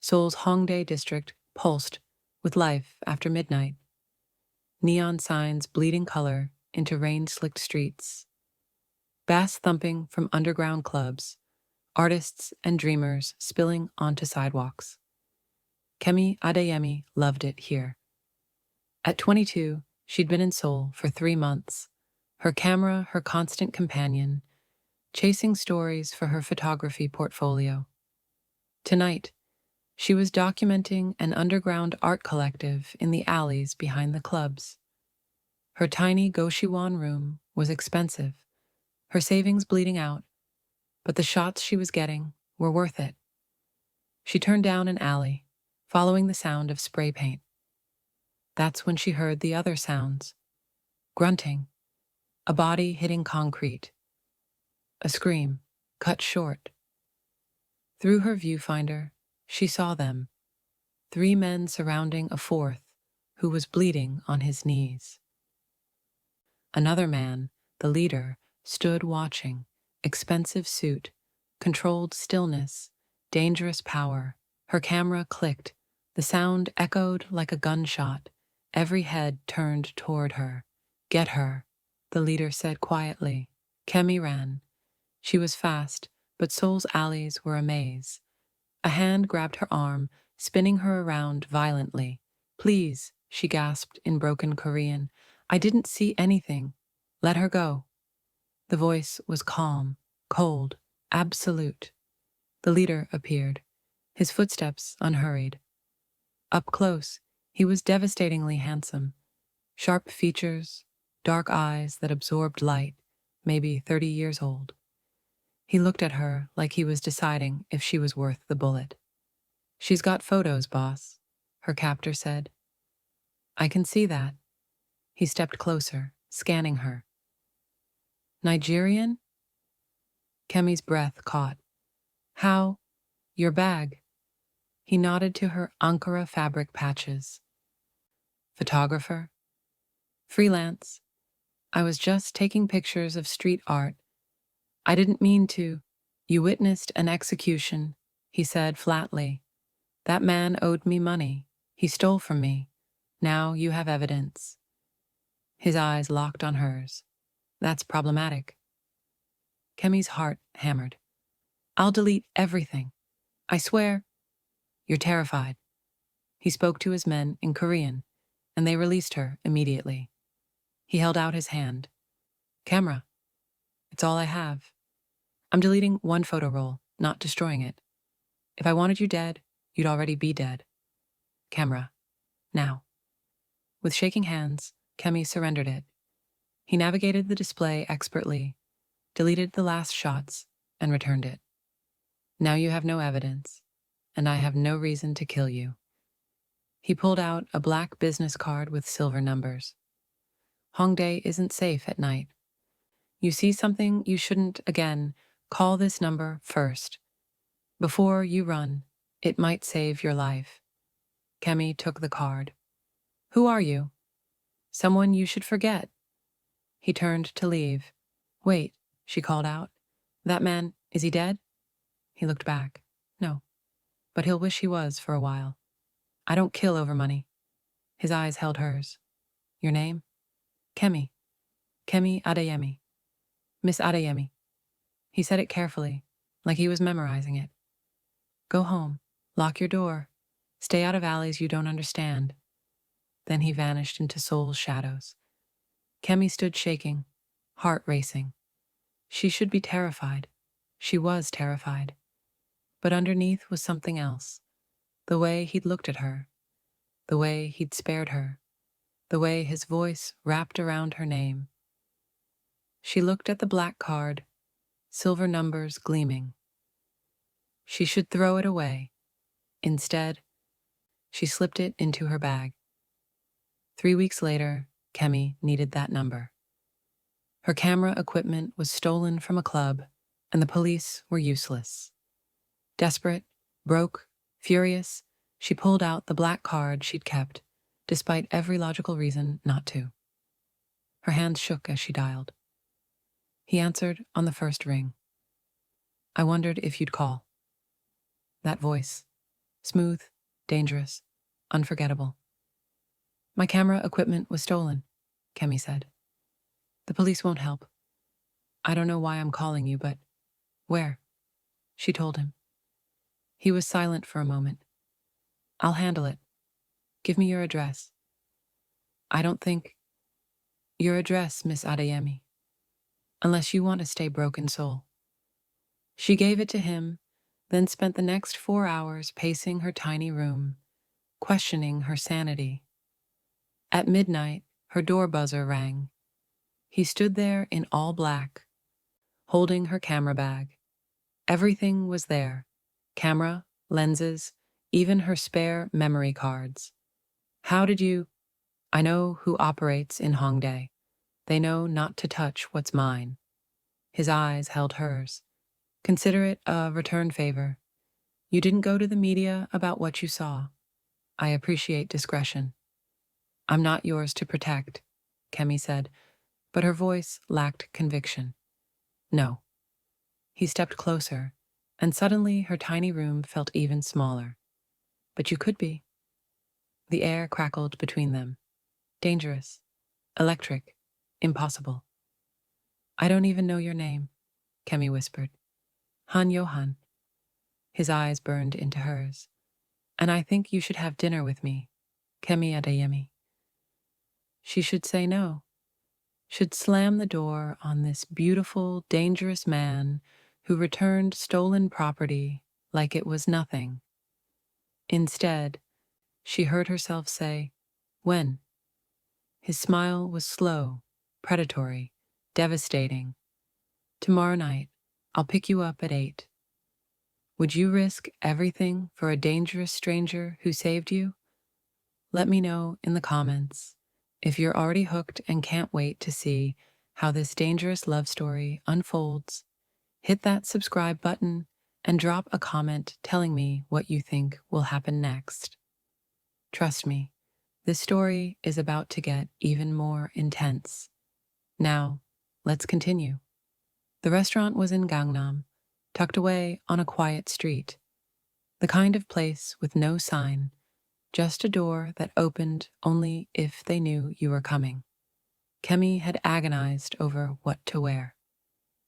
Seoul's Hongdae district pulsed with life after midnight. Neon signs bleeding color into rain-slicked streets. Bass thumping from underground clubs, artists and dreamers spilling onto sidewalks. Kemi Adeyemi loved it here. At 22, she'd been in Seoul for 3 months, her camera her constant companion, chasing stories for her photography portfolio. Tonight, she was documenting an underground art collective in the alleys behind the clubs. Her tiny Goshiwon room was expensive, her savings bleeding out, but the shots she was getting were worth it. She turned down an alley, following the sound of spray paint. That's when she heard the other sounds. Grunting, a body hitting concrete, a scream cut short. Through her viewfinder, she saw them, 3 men surrounding a fourth who was bleeding on his knees. Another man, the leader, stood watching, expensive suit, controlled stillness, dangerous power. Her camera clicked, the sound echoed like a gunshot, every head turned toward her. "Get her," the leader said quietly. Kemi ran. She was fast, but Seoul's alleys were a maze. A hand grabbed her arm, spinning her around violently. "Please," she gasped in broken Korean. "I didn't see anything. Let her go." The voice was calm, cold, absolute. The leader appeared, his footsteps unhurried. Up close, he was devastatingly handsome. Sharp features, dark eyes that absorbed light, maybe 30 years old. He looked at her like he was deciding if she was worth the bullet. "She's got photos, boss," her captor said. "I can see that." He stepped closer, scanning her. "Nigerian?" Kemi's breath caught. "How? Your bag." He nodded to her Ankara fabric patches. "Photographer?" "Freelance. I was just taking pictures of street art. I didn't mean to." "You witnessed an execution," he said flatly. "That man owed me money. He stole from me. Now you have evidence." His eyes locked on hers. "That's problematic." Kemi's heart hammered. "I'll delete everything. I swear." "You're terrified." He spoke to his men in Korean, and they released her immediately. He held out his hand. "Camera. It's all I have. I'm deleting 1 photo roll, not destroying it. If I wanted you dead, you'd already be dead. Camera. Now." With shaking hands, Kemi surrendered it. He navigated the display expertly, deleted the last shots, and returned it. "Now you have no evidence, and I have no reason to kill you." He pulled out a black business card with silver numbers. "Hongdae isn't safe at night. You see something you shouldn't again, call this number first. Before you run, it might save your life." Kemi took the card. "Who are you?" "Someone you should forget." He turned to leave. "Wait," she called out. "That man, is he dead?" He looked back. "No, but he'll wish he was for a while. I don't kill over money." His eyes held hers. "Your name?" "Kemi. Kemi Adeyemi. Miss Adeyemi." He said it carefully, like he was memorizing it. "Go home. Lock your door. Stay out of alleys you don't understand." Then he vanished into Seoul's shadows. Kemi stood shaking, heart racing. She should be terrified. She was terrified. But underneath was something else. The way he'd looked at her. The way he'd spared her. The way his voice wrapped around her name. She looked at the black card, silver numbers gleaming. She should throw it away. Instead, she slipped it into her bag. 3 weeks later, Kemi needed that number. Her camera equipment was stolen from a club, and the police were useless. Desperate, broke, furious, she pulled out the black card she'd kept, despite every logical reason not to. Her hands shook as she dialed. He answered on the first ring. "I wondered if you'd call." That voice, Smooth, dangerous, unforgettable. My camera equipment was stolen, Kemi said. The police won't help. I don't know why I'm calling you, but where? She told him. He was silent for a moment. I'll handle it. Give me your address. I don't think... Your address, Miss Adeyemi. Unless you want to stay broke in Seoul. She gave it to him, then spent the next 4 hours pacing her tiny room, questioning her sanity. At midnight, her door buzzer rang. He stood there in all black, holding her camera bag. Everything was there. Camera, lenses, even her spare memory cards. How did you... I know who operates in Hongdae. They know not to touch what's mine. His eyes held hers. Consider it a return favor. You didn't go to the media about what you saw. I appreciate discretion. I'm not yours to protect, Kemi said, but her voice lacked conviction. No. He stepped closer, and suddenly her tiny room felt even smaller. But you could be. The air crackled between them. Dangerous. Electric. Impossible. I don't even know your name, Kemi whispered. Han Yohan. His eyes burned into hers. And I think you should have dinner with me, Kemi Adeyemi. She should say no. Should slam the door on this beautiful, dangerous man who returned stolen property like it was nothing. Instead, she heard herself say, when? His smile was slow, predatory, devastating. Tomorrow night, I'll pick you up at 8. Would you risk everything for a dangerous stranger who saved you? Let me know in the comments if you're already hooked and can't wait to see how this dangerous love story unfolds. Hit that subscribe button and drop a comment telling me what you think will happen next. Trust me, this story is about to get even more intense. Now, let's continue. The restaurant was in Gangnam, tucked away on a quiet street. The kind of place with no sign, just a door that opened only if they knew you were coming. Kemi had agonized over what to wear,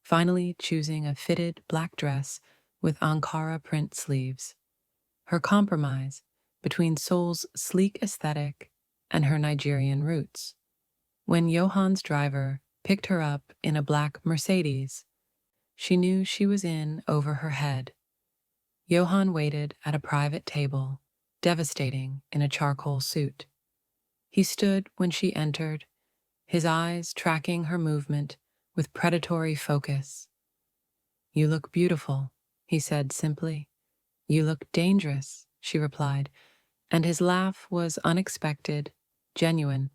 finally choosing a fitted black dress with Ankara print sleeves. Her compromise between Seoul's sleek aesthetic and her Nigerian roots. When Johan's driver picked her up in a black Mercedes, she knew she was in over her head. Johan waited at a private table, devastating in a charcoal suit. He stood when she entered, his eyes tracking her movement with predatory focus. You look beautiful, he said simply. You look dangerous, she replied, and his laugh was unexpected, genuine.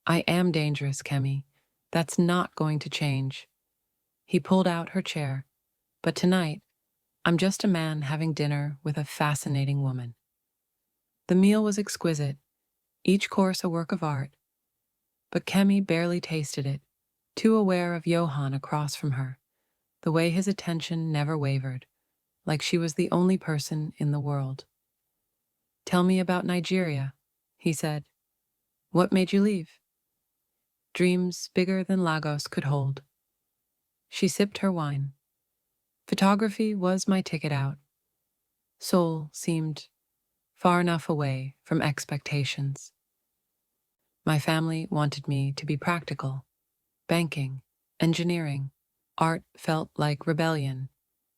I am dangerous, Kemi. That's not going to change. He pulled out her chair. But tonight, I'm just a man having dinner with a fascinating woman. The meal was exquisite, each course a work of art. But Kemi barely tasted it, too aware of Johan across from her, the way his attention never wavered, like she was the only person in the world. Tell me about Nigeria, he said. What made you leave? Dreams bigger than Lagos could hold. She sipped her wine. Photography was my ticket out. Seoul seemed far enough away from expectations. My family wanted me to be practical. Banking, engineering, art felt like rebellion.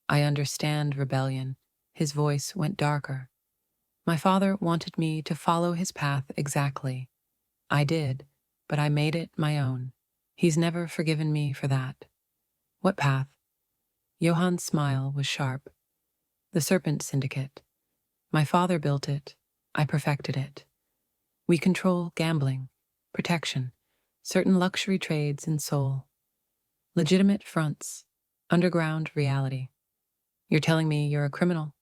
I understand rebellion. His voice went darker. My father wanted me to follow his path exactly. I did, but I made it my own. He's never forgiven me for that. What path? Johan's smile was sharp. The Serpent Syndicate. My father built it. I perfected it. We control gambling, protection, certain luxury trades in Seoul. Legitimate fronts, underground reality. You're telling me you're a criminal?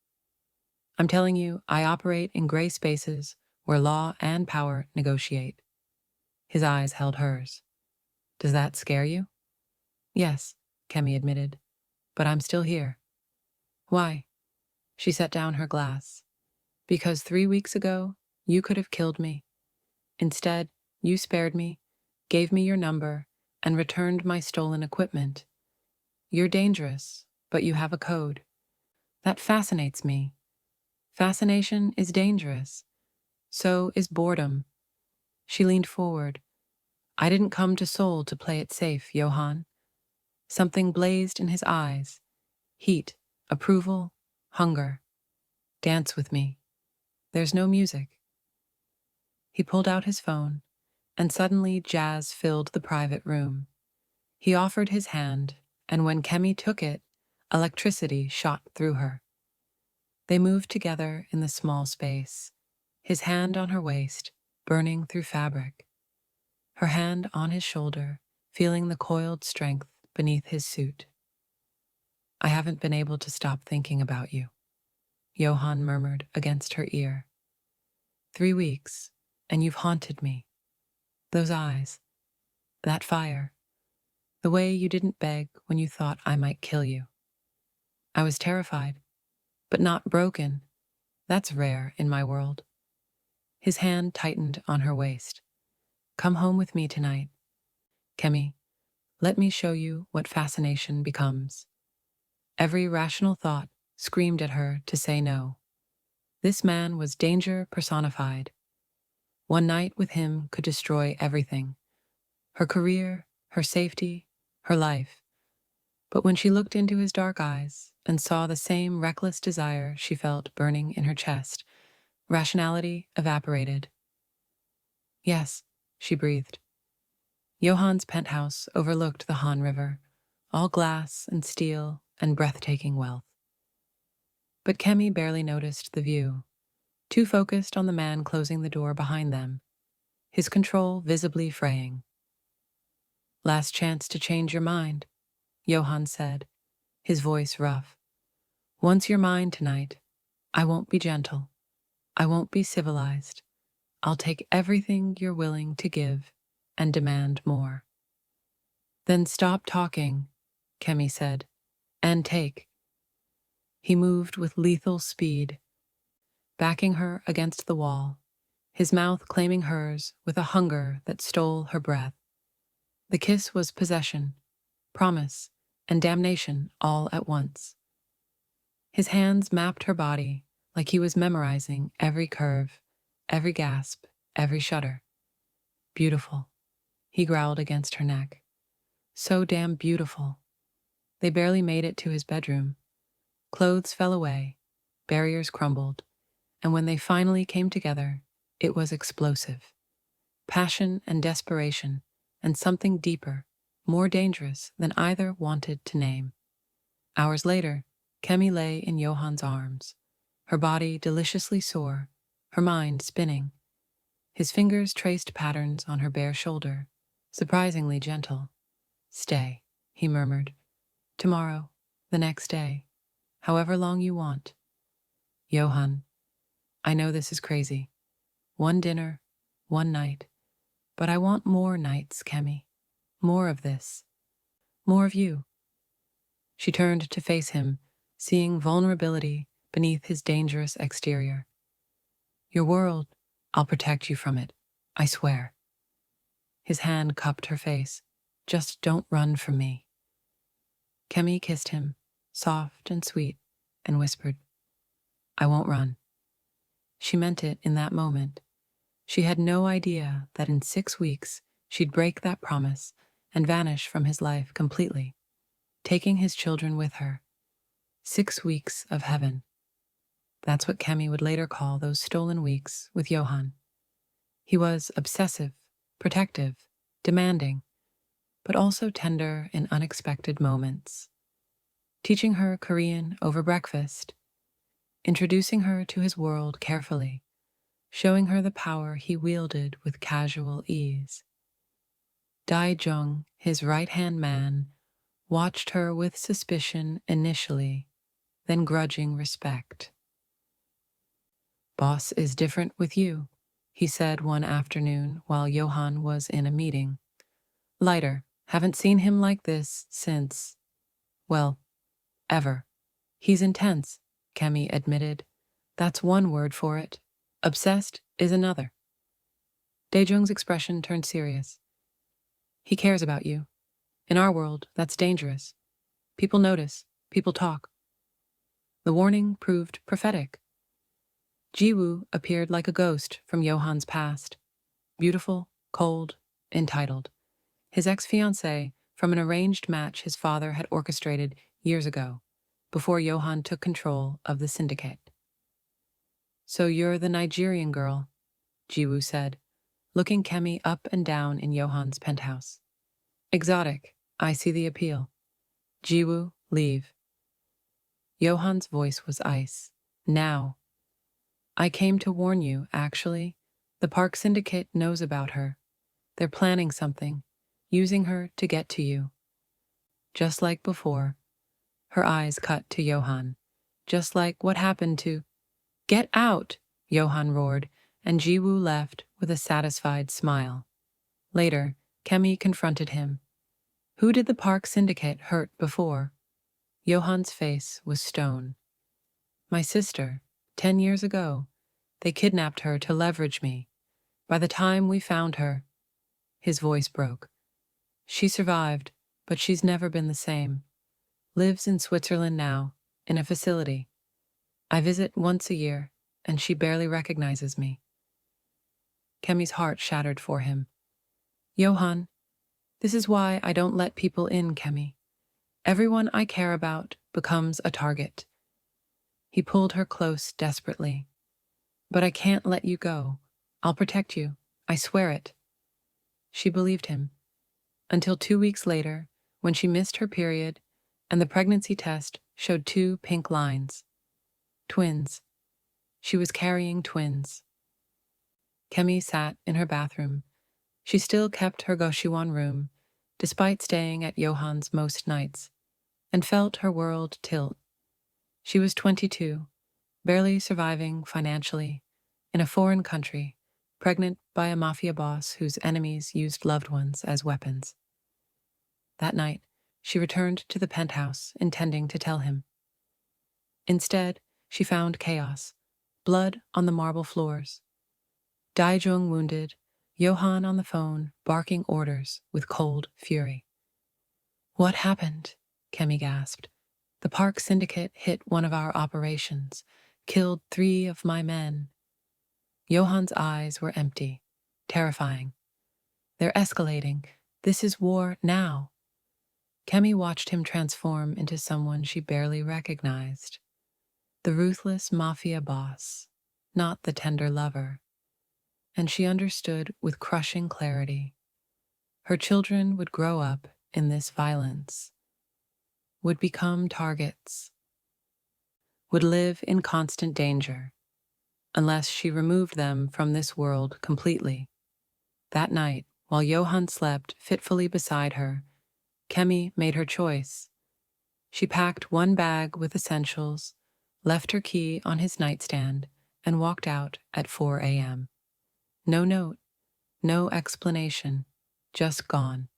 I'm telling you I operate in gray spaces where law and power negotiate. His eyes held hers. Does that scare you? Yes, Kemi admitted, but I'm still here. Why? She set down her glass. Because 3 weeks ago, you could have killed me. Instead, you spared me, gave me your number, and returned my stolen equipment. You're dangerous, but you have a code. That fascinates me. Fascination is dangerous. So is boredom. She leaned forward. I didn't come to Seoul to play it safe, Yohan. Something blazed in his eyes. Heat, approval, hunger. Dance with me. There's no music. He pulled out his phone, and suddenly jazz filled the private room. He offered his hand, and when Kemi took it, electricity shot through her. They moved together in the small space, his hand on her waist, burning through fabric. Her hand on his shoulder, feeling the coiled strength beneath his suit. I haven't been able to stop thinking about you, Yohan murmured against her ear. 3 weeks, and you've haunted me. Those eyes, that fire, the way you didn't beg when you thought I might kill you. I was terrified, but not broken. That's rare in my world. His hand tightened on her waist. Come home with me tonight. Kemi, let me show you what fascination becomes. Every rational thought screamed at her to say no. This man was danger personified. One night with him could destroy everything. Her career, her safety, her life. But when she looked into his dark eyes and saw the same reckless desire she felt burning in her chest, rationality evaporated. Yes, she breathed. Yohan's penthouse overlooked the Han River, all glass and steel and breathtaking wealth. But Kemi barely noticed the view, too focused on the man closing the door behind them, his control visibly fraying. Last chance to change your mind, Yohan said, his voice rough. Once you're mine tonight, I won't be gentle. I won't be civilized. I'll take everything you're willing to give and demand more. Then stop talking, Kemi said, and take. He moved with lethal speed, backing her against the wall, his mouth claiming hers with a hunger that stole her breath. The kiss was possession, promise, and damnation all at once. His hands mapped her body like he was memorizing every curve, every gasp, every shudder. Beautiful, he growled against her neck. So damn beautiful. They barely made it to his bedroom. Clothes fell away, barriers crumbled, and when they finally came together, it was explosive. Passion and desperation, and something deeper, more dangerous than either wanted to name. Hours later, Kemi lay in Yohan's arms, her body deliciously sore, her mind spinning. His fingers traced patterns on her bare shoulder, surprisingly gentle. Stay, he murmured. Tomorrow, the next day, however long you want. Yohan, I know this is crazy. One dinner, one night. But I want more nights, Kemi. More of this. More of you. She turned to face him, seeing vulnerability beneath his dangerous exterior. Your world, I'll protect you from it. I swear. His hand cupped her face. Just don't run from me. Kemi kissed him, soft and sweet, and whispered, I won't run. She meant it in that moment. She had no idea that in 6 weeks she'd break that promise and vanish from his life completely, taking his children with her. 6 weeks of heaven. That's what Kemi would later call those stolen weeks with Yohan. He was obsessive, protective, demanding, but also tender in unexpected moments. Teaching her Korean over breakfast, introducing her to his world carefully, showing her the power he wielded with casual ease. Dae-jung, his right-hand man, watched her with suspicion initially, then grudging respect. Boss is different with you, he said one afternoon while Yohan was in a meeting. Lighter, haven't seen him like this since, well, ever. He's intense, Kemi admitted, That's one word for it. Obsessed is another. Daejung's expression turned serious. He cares about you. In our world, that's dangerous. People notice. People talk. The warning proved prophetic. Jiwoo appeared like a ghost from Yohan's past. Beautiful, cold, entitled. His ex-fiancée from an arranged match his father had orchestrated years ago, before Yohan took control of the syndicate. "So you're the Nigerian girl," Jiwoo said, looking Kemi up and down in Yohan's penthouse. "Exotic, I see the appeal. Jiwoo, leave." Yohan's voice was ice. "Now." "I came to warn you, actually. The Park Syndicate knows about her. They're planning something, using her to get to you." Just like before. Her eyes cut to Yohan. Just like what happened to— "Get out!" Yohan roared, and Jiwoo left with a satisfied smile. Later, Kemi confronted him. "Who did the Park Syndicate hurt before?" Yohan's face was stone. "My sister, 10 years ago. They kidnapped her to leverage me. By the time we found her—" His voice broke. "She survived, but she's never been the same. Lives in Switzerland now, in a facility. I visit once a year, and she barely recognizes me." Kemi's heart shattered for him. "Yohan, this is why I don't let people in, Kemi. Everyone I care about becomes a target." He pulled her close desperately. "But I can't let you go. I'll protect you. I swear it." She believed him. Until 2 weeks later, when she missed her period, and the pregnancy test showed 2 pink lines. Twins. She was carrying twins. Kemi sat in her bathroom. She still kept her Goshiwon room, despite staying at Yohan's most nights, and felt her world tilt. She was 22, barely surviving financially, in a foreign country, pregnant by a Mafia boss whose enemies used loved ones as weapons. That night, she returned to the penthouse, intending to tell him. Instead, she found chaos, blood on the marble floors. Daejung wounded, Yohan on the phone, barking orders with cold fury. "What happened?" Kemi gasped. "The Park Syndicate hit one of our operations, killed 3 of my men." Yohan's eyes were empty, terrifying. "They're escalating. This is war now." Kemi watched him transform into someone she barely recognized. The ruthless Mafia boss, not the tender lover. And she understood with crushing clarity. Her children would grow up in this violence, would become targets, would live in constant danger, unless she removed them from this world completely. That night, while Yohan slept fitfully beside her, Kemi made her choice. She packed 1 bag with essentials, left her key on his nightstand, and walked out at 4 a.m. No note, no explanation, just gone.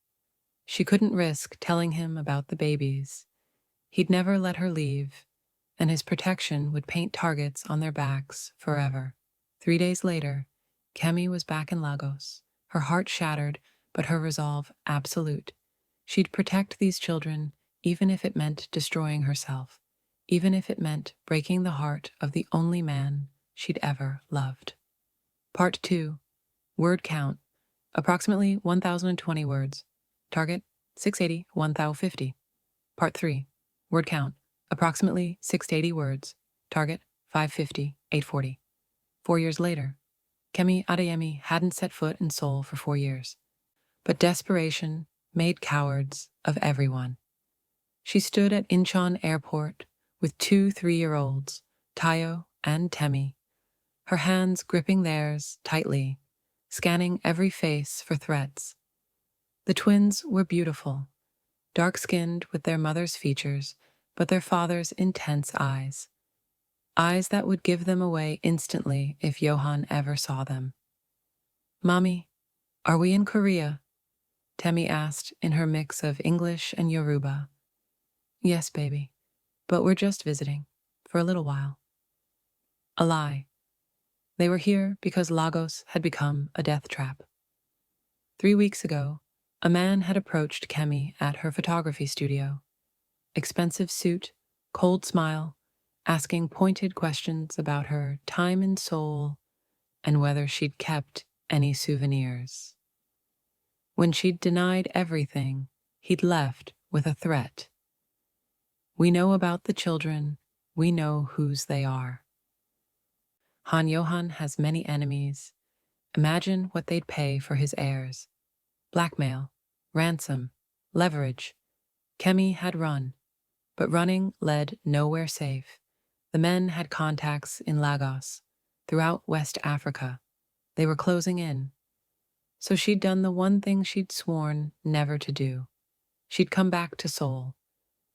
She couldn't risk telling him about the babies. He'd never let her leave, and his protection would paint targets on their backs forever. 3 days later, Kemi was back in Lagos, her heart shattered, but her resolve absolute. She'd protect these children, even if it meant destroying herself, even if it meant breaking the heart of the only man she'd ever loved. Part 2. Word count. Approximately 1,020 words. Target, 680, 1,050. Part 3. Word count. Approximately 680 words. Target, 550, 840. 4 years later. Kemi Adeyemi hadn't set foot in Seoul for 4 years. But desperation made cowards of everyone. She stood at Incheon Airport with 2 3-year-olds, Tayo and Temi, her hands gripping theirs tightly, scanning every face for threats. The twins were beautiful, dark-skinned with their mother's features, but their father's intense eyes. Eyes that would give them away instantly if Yohan ever saw them. "Mommy, are we in Korea?" Temi asked in her mix of English and Yoruba. "Yes, baby, but we're just visiting, for a little while." A lie. They were here because Lagos had become a death trap. 3 weeks ago, a man had approached Kemi at her photography studio. Expensive suit, cold smile, asking pointed questions about her time in Seoul and whether she'd kept any souvenirs. When she'd denied everything, he'd left with a threat. We know about the children, we know whose they are. Han Yohan has many enemies. Imagine what they'd pay for his heirs. Blackmail, ransom, leverage. Kemi had run, but running led nowhere safe. The men had contacts in Lagos, throughout West Africa. They were closing in. So she'd done the one thing she'd sworn never to do. She'd come back to Seoul,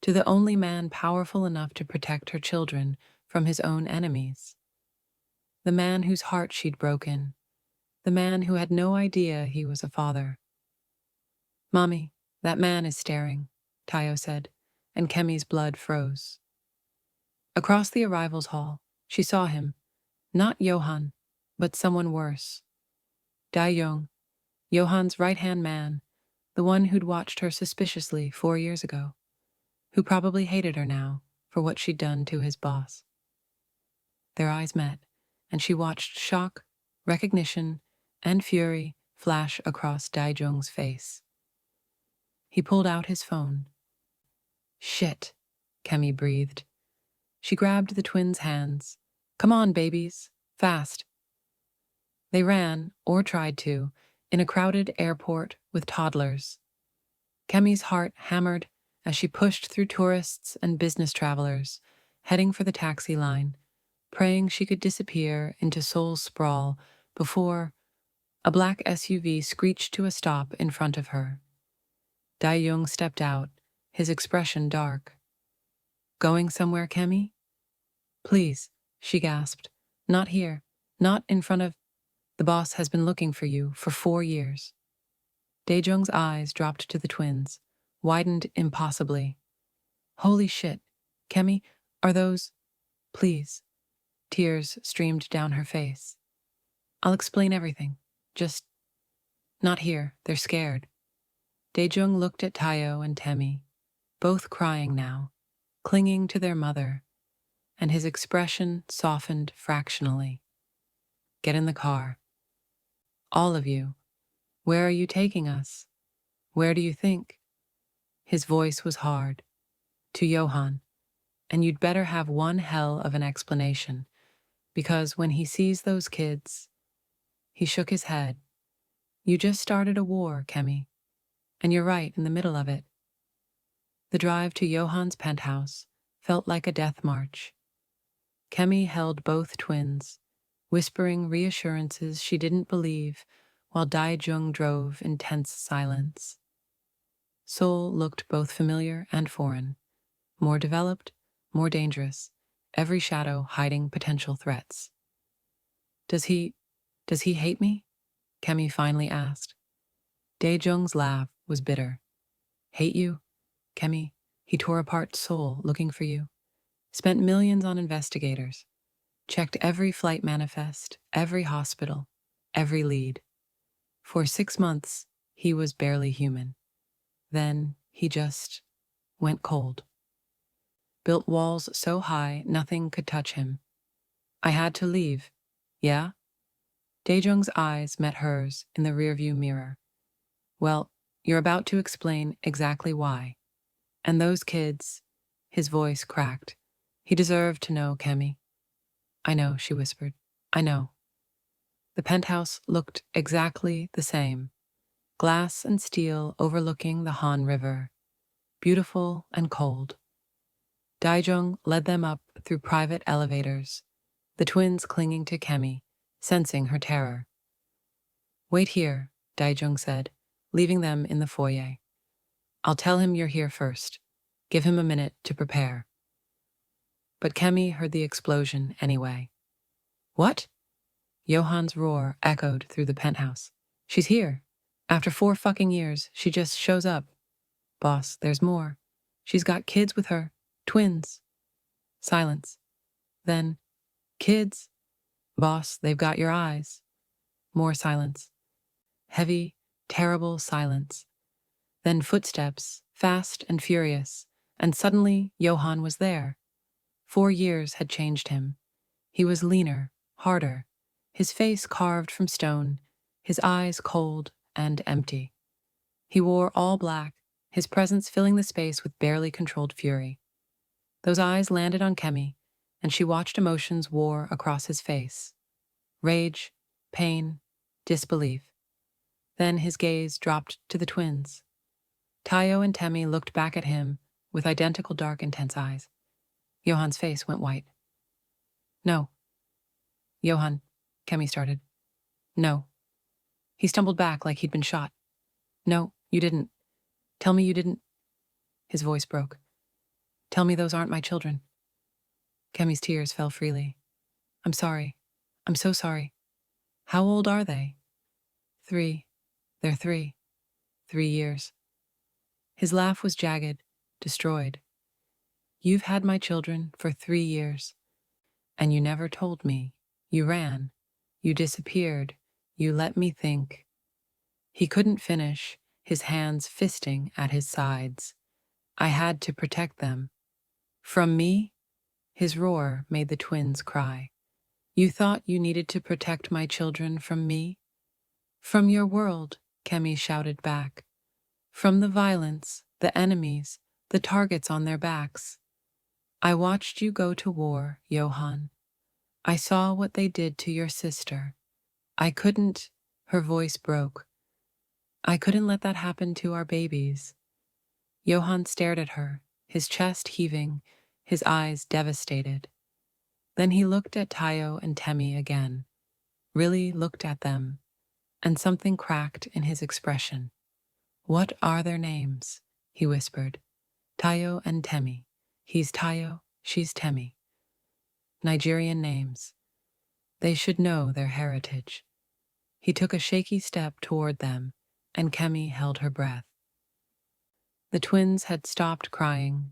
to the only man powerful enough to protect her children from his own enemies. The man whose heart she'd broken, the man who had no idea he was a father. "Mommy, that man is staring," Tayo said, and Kemi's blood froze. Across the arrivals hall, she saw him, not Yohan, but someone worse. Dae-young, Yohan's right-hand man, the one who'd watched her suspiciously 4 years ago, who probably hated her now for what she'd done to his boss. Their eyes met, and she watched shock, recognition, and fury flash across Dae-jung's face. He pulled out his phone. "Shit," Kemi breathed. She grabbed the twins' hands. "Come on, babies, fast." They ran, or tried to, in a crowded airport with toddlers. Kemi's heart hammered as she pushed through tourists and business travelers, heading for the taxi line, praying she could disappear into Seoul's sprawl before a black SUV screeched to a stop in front of her. Dae-young stepped out, his expression dark. "Going somewhere, Kemi?" "Please," she gasped. "Not here. Not in front of... The boss has been looking for you for 4 years." Dae-jung's eyes dropped to the twins, widened impossibly. "Holy shit, Kemi, are those... Please." Tears streamed down her face. "I'll explain everything. Just... Not here, they're scared." Dae-jung looked at Tayo and Temi, both crying now, clinging to their mother, and his expression softened fractionally. "Get in the car. All of you. Where are you taking us? Where do you think?" His voice was hard. "To Yohan. And you'd better have one hell of an explanation, because when he sees those kids..." He shook his head. "You just started a war, Kemi. And you're right in the middle of it." The drive to Yohan's penthouse felt like a death march. Kemi held both twins, whispering reassurances she didn't believe, while Dae-jung drove in tense silence. Seoul looked both familiar and foreign, more developed, more dangerous, every shadow hiding potential threats. Does he hate me?" Kemi finally asked. Dae-jung's laugh was bitter. "Hate you? Kemi, he tore apart Seoul looking for you. Spent millions on investigators. Checked every flight manifest, every hospital, every lead. For 6 months, he was barely human. Then he just went cold. Built walls so high nothing could touch him. I had to leave. Yeah?" Dae-jung's eyes met hers in the rearview mirror. "Well, you're about to explain exactly why. And those kids..." His voice cracked. "He deserved to know, Kemi." "I know," she whispered. "I know." The penthouse looked exactly the same. Glass and steel overlooking the Han River. Beautiful and cold. Dae-jung led them up through private elevators, the twins clinging to Kemi, sensing her terror. "Wait here," Dae-jung said, leaving them in the foyer. "I'll tell him you're here first. Give him a minute to prepare." But Kemi heard the explosion anyway. "What?" Yohan's roar echoed through the penthouse. "She's here. After 4 fucking years, she just shows up. Boss, there's more. She's got kids with her. Twins." Silence. Then, Kids, boss, they've got your eyes. More silence. Heavy, terrible silence. Then footsteps, fast and furious, and suddenly Yohan was there. 4 years had changed him. He was leaner, harder, his face carved from stone, his eyes cold and empty. He wore all black, his presence filling the space with barely controlled fury. Those eyes landed on Kemi, and she watched emotions war across his face. Rage, pain, disbelief. Then his gaze dropped to the twins. Tayo and Temi looked back at him with identical dark, intense eyes. Yohan's face went white. No. Yohan, Kemi started. No. He stumbled back like he'd been shot. No, you didn't. Tell me you didn't. His voice broke. Tell me those aren't my children. Kemi's tears fell freely. I'm sorry. I'm so sorry. How old are they? 3. They're 3. 3 years. His laugh was jagged, destroyed. You've had my children for 3 years. And you never told me. You ran. You disappeared. You let me think. He couldn't finish, his hands fisting at his sides. I had to protect them. From me? His roar made the twins cry. You thought you needed to protect my children from me? From your world, Kemi shouted back. From the violence, the enemies, the targets on their backs. I watched you go to war, Yohan. I saw what they did to your sister. I couldn't, her voice broke. I couldn't let that happen to our babies. Yohan stared at her, his chest heaving, his eyes devastated. Then he looked at Tayo and Temi again, really looked at them, and something cracked in his expression. What are their names? He whispered. Tayo and Temi. He's Tayo, she's Temi. Nigerian names. They should know their heritage. He took a shaky step toward them, and Kemi held her breath. The twins had stopped crying,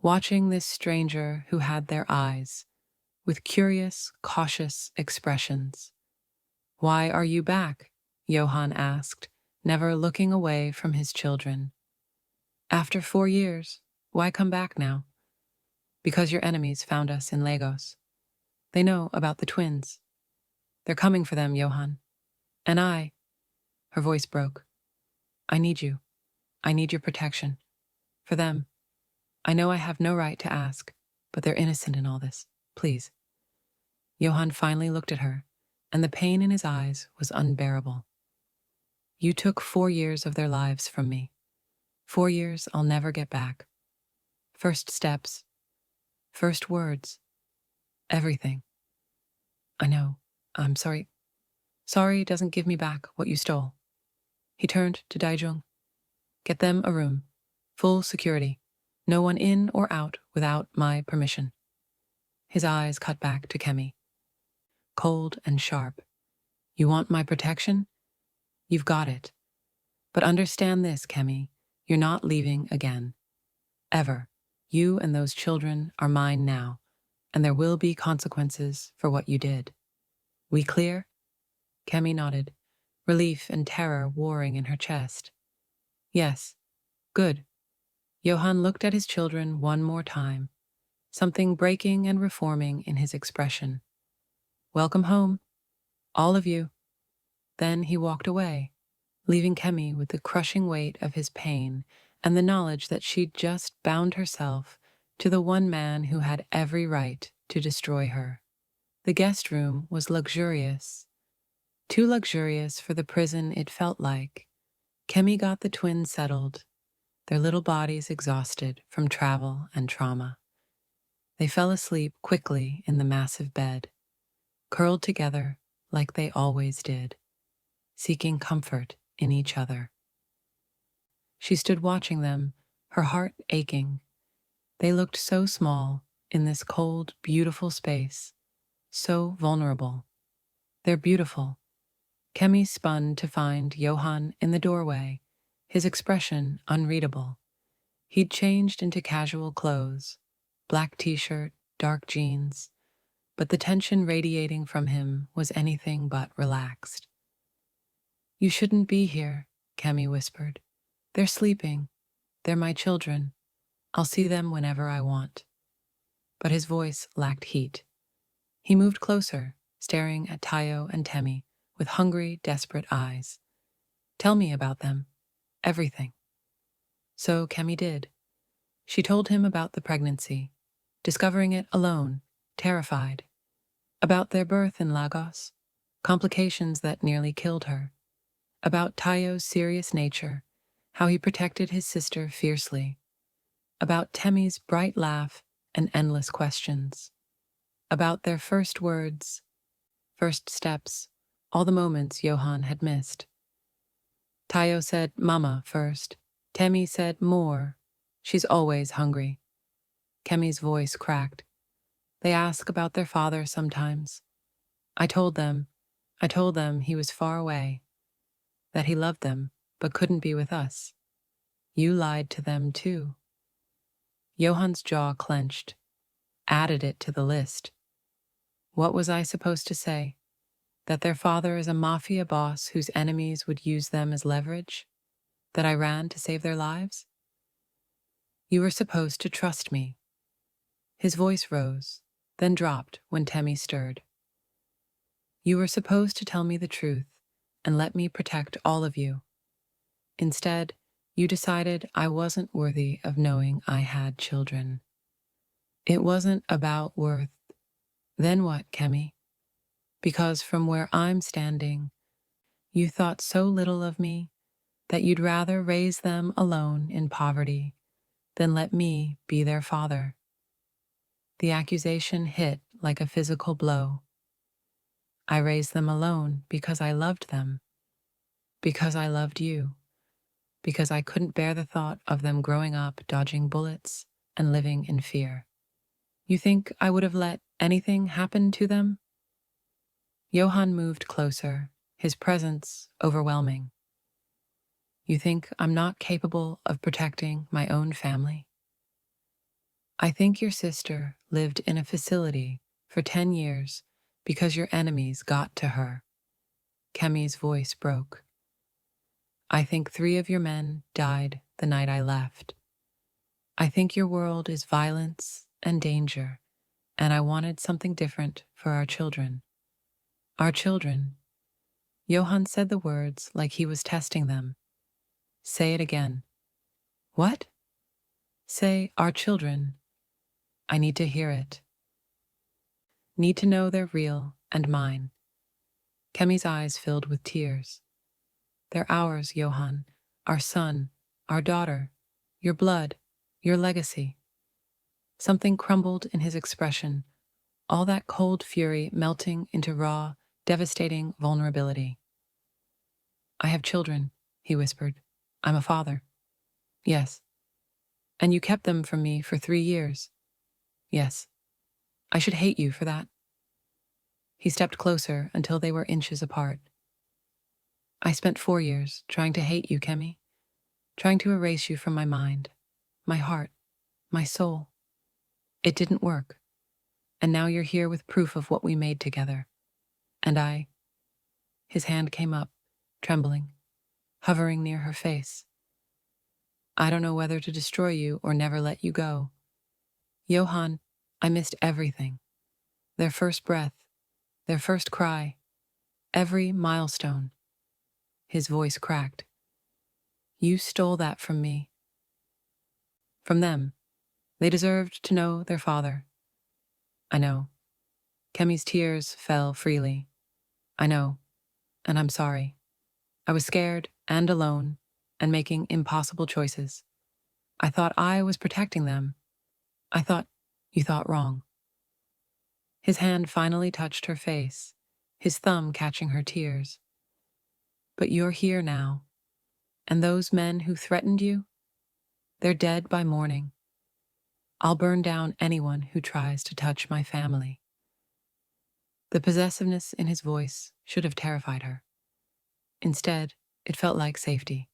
watching this stranger who had their eyes, with curious, cautious expressions. Why are you back? Yohan asked, never looking away from his children. After 4 years, why come back now? Because your enemies found us in Lagos. They know about the twins. They're coming for them, Yohan. And her voice broke. I need you. I need your protection. For them. I know I have no right to ask, but they're innocent in all this. Please. Yohan finally looked at her, and the pain in his eyes was unbearable. You took 4 years of their lives from me. 4 years I'll never get back. First steps. First words. Everything. I know. I'm sorry. Sorry doesn't give me back what you stole. He turned to Daijung. Get them a room. Full security. No one in or out without my permission. His eyes cut back to Kemi. Cold and sharp. You want my protection? You've got it. But understand this, Kemi. You're not leaving again. Ever. You and those children are mine now, and there will be consequences for what you did. We clear? Kemi nodded, relief and terror warring in her chest. Yes. Good. Yohan looked at his children one more time, something breaking and reforming in his expression. Welcome home, all of you. Then he walked away, leaving Kemi with the crushing weight of his pain and the knowledge that she'd just bound herself to the one man who had every right to destroy her. The guest room was luxurious. Too luxurious for the prison it felt like. Kemi got the twins settled, their little bodies exhausted from travel and trauma. They fell asleep quickly in the massive bed, curled together like they always did, seeking comfort in each other. She stood watching them, her heart aching. They looked so small in this cold, beautiful space, so vulnerable. They're beautiful. Kemi spun to find Yohan in the doorway, his expression unreadable. He'd changed into casual clothes, black t-shirt, dark jeans. but the tension radiating from him was anything but relaxed. "You shouldn't be here," Kemi whispered. "They're sleeping. They're my children. I'll see them whenever I want." But his voice lacked heat. He moved closer, staring at Tayo and Temi with hungry, desperate eyes. "Tell me about them. Everything." So Kemi did. She told him about the pregnancy, discovering it alone, terrified. About their birth in Lagos, complications that nearly killed her. About Tayo's serious nature, how he protected his sister fiercely. About Temi's bright laugh and endless questions. About their first words, first steps, all the moments Yohan had missed. Tayo said "Mama" first. Temi said "More. She's always hungry." Kemi's voice cracked. "They ask about their father sometimes. I told them he was far away, that he loved them but couldn't be with us. You lied to them too." Johan's jaw clenched, added it to the list. What was I supposed to say? That their father is a mafia boss whose enemies would use them as leverage? That I ran to save their lives? "You were supposed to trust me." His voice rose, then dropped when Temi stirred. "You were supposed to tell me the truth and let me protect all of you. Instead, you decided I wasn't worthy of knowing I had children." "It wasn't about worth." "Then what, Kemi?" "Because from where I'm standing, you thought so little of me that you'd rather raise them alone in poverty than let me be their father." The accusation hit like a physical blow. "I raised them alone because I loved them. Because I loved you. Because I couldn't bear the thought of them growing up dodging bullets and living in fear. You think I would have let anything happen to them?" Johan moved closer, his presence overwhelming. "You think I'm not capable of protecting my own family?" "I think your sister lived in a facility for 10 years because your enemies got to her." Kemi's voice broke. "I think 3 of your men died the night I left. I think your world is violence and danger, and I wanted something different for our children." "Our children." Johan said the words like he was testing them. "Say it again." "What?" "Say our children. I need to hear it. Need to know they're real and mine." Kemi's eyes filled with tears. "They're ours, Johan. Our son, our daughter, your blood, your legacy." Something crumbled in his expression, all that cold fury melting into raw, devastating vulnerability. "I have children," he whispered. "I'm a father." "Yes." "And you kept them from me for 3 years." "Yes." "I should hate you for that." He stepped closer until they were inches apart. "I spent 4 years trying to hate you, Kemi. Trying to erase you from my mind, my heart, my soul. It didn't work. And now you're here with proof of what we made together. And I—" His hand came up, trembling, hovering near her face. "I don't know whether to destroy you or never let you go. Johan, I missed everything. Their first breath, their first cry, every milestone." His voice cracked. "You stole that from me. From them. They deserved to know their father." "I know." Kemi's tears fell freely. "I know, and I'm sorry. I was scared and alone and making impossible choices. I thought I was protecting them. I thought you thought wrong." His hand finally touched her face, his thumb catching her tears. "But you're here now. And those men who threatened you, they're dead by morning. I'll burn down anyone who tries to touch my family." The possessiveness in his voice should have terrified her. Instead, it felt like safety.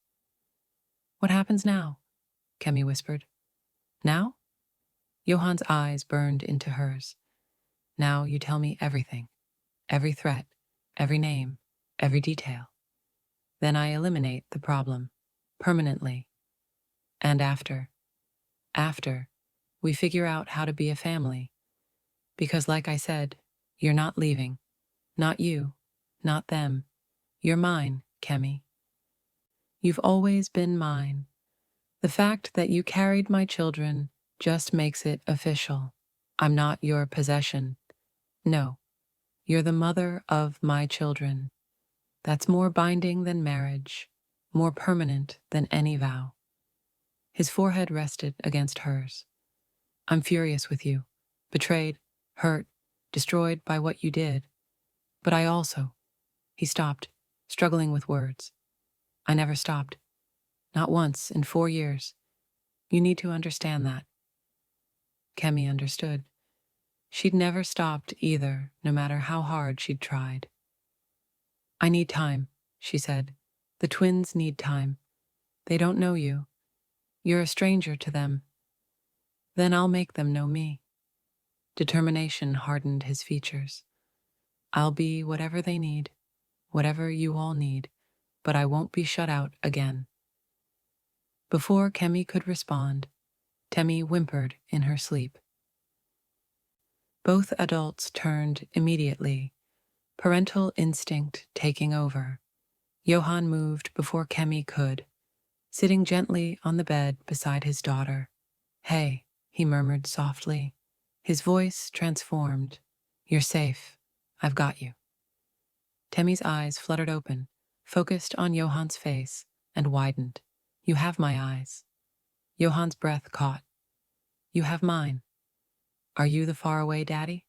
"What happens now?" Kemi whispered. "Now?" Johan's eyes burned into hers. Now you tell me everything, every threat, every name, every detail. Then I eliminate the problem, permanently. And after, we figure out how to be a family. Because like I said, you're not leaving. Not you, not them. You're mine, Kemi. You've always been mine. The fact that you carried my children just makes it official. I'm not your possession. No, you're the mother of my children. That's more binding than marriage, more permanent than any vow. His forehead rested against hers. I'm furious with you, betrayed, hurt, destroyed by what you did. But I also. He stopped, struggling with words. I never stopped. Not once in 4 years. You need to understand that. Kemi understood. She'd never stopped either, no matter how hard she'd tried. I need time, she said. The twins need time. They don't know you. You're a stranger to them. Then I'll make them know me. Determination hardened his features. I'll be whatever they need, whatever you all need, but I won't be shut out again. Before Kemi could respond, Temi whimpered in her sleep. Both adults turned immediately, parental instinct taking over. Yohan moved before Kemi could, sitting gently on the bed beside his daughter. Hey, he murmured softly, his voice transformed. You're safe. I've got you. Temi's eyes fluttered open, focused on Yohan's face, and widened. You have my eyes. Yohan's breath caught. You have mine. Are you the faraway daddy?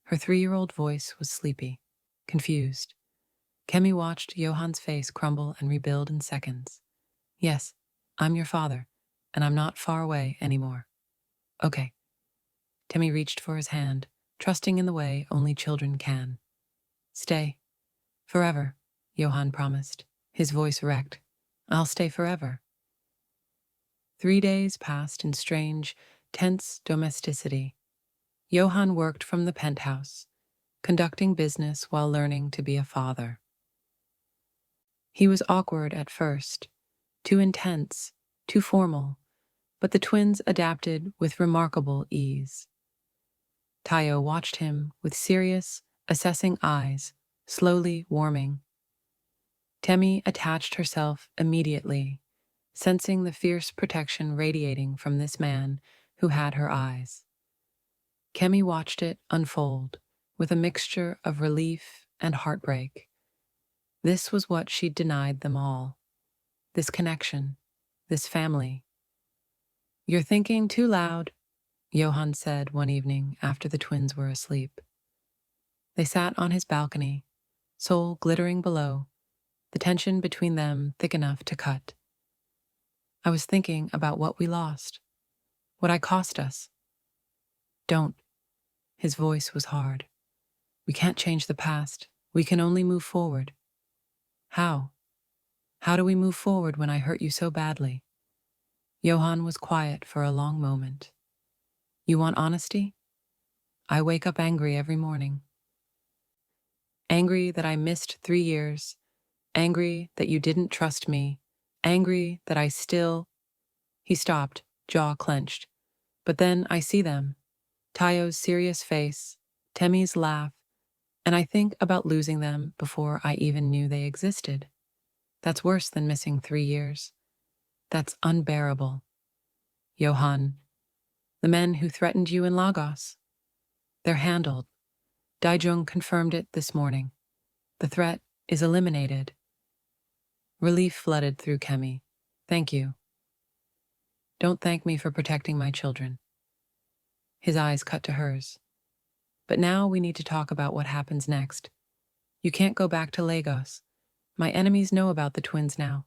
Her 3-year-old voice was sleepy, confused. Kemi watched Yohan's face crumble and rebuild in seconds. Yes, I'm your father, and I'm not far away anymore. Okay. Temi reached for his hand, trusting in the way only children can. Stay. Forever, Yohan promised, his voice wrecked. I'll stay forever. 3 days passed in strange, tense domesticity. Yohan worked from the penthouse, conducting business while learning to be a father. He was awkward at first, too intense, too formal, but the twins adapted with remarkable ease. Tayo watched him with serious, assessing eyes, slowly warming. Temi attached herself immediately, sensing the fierce protection radiating from this man who had her eyes. Kemi watched it unfold with a mixture of relief and heartbreak. This was what she'd denied them all. This connection, this family. You're thinking too loud, Yohan said one evening after the twins were asleep. They sat on his balcony, Seoul glittering below, the tension between them thick enough to cut. I was thinking about what we lost, what I cost us. Don't. His voice was hard. We can't change the past. We can only move forward. How? How do we move forward when I hurt you so badly? Yohan was quiet for a long moment. You want honesty? I wake up angry every morning. Angry that I missed 3 years. Angry that you didn't trust me. Angry that I still... He stopped, jaw clenched. But then I see them. Tayo's serious face, Temi's laugh, and I think about losing them before I even knew they existed. That's worse than missing 3 years. That's unbearable. Yohan, the men who threatened you in Lagos. They're handled. Daijung confirmed it this morning. The threat is eliminated. Relief flooded through Kemi. Thank you. Don't thank me for protecting my children. His eyes cut to hers. But now we need to talk about what happens next. You can't go back to Lagos. My enemies know about the twins now.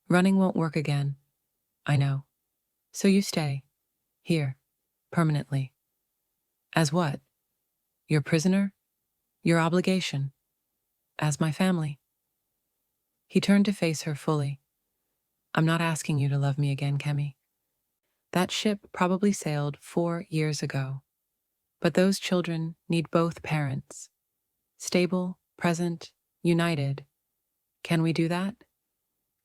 Running won't work again. I know. So you stay. Here. Permanently. As what? Your prisoner? Your obligation? As my family? He turned to face her fully. I'm not asking you to love me again, Kemi. That ship probably sailed 4 years ago. But those children need both parents. Stable, present, united. Can we do that?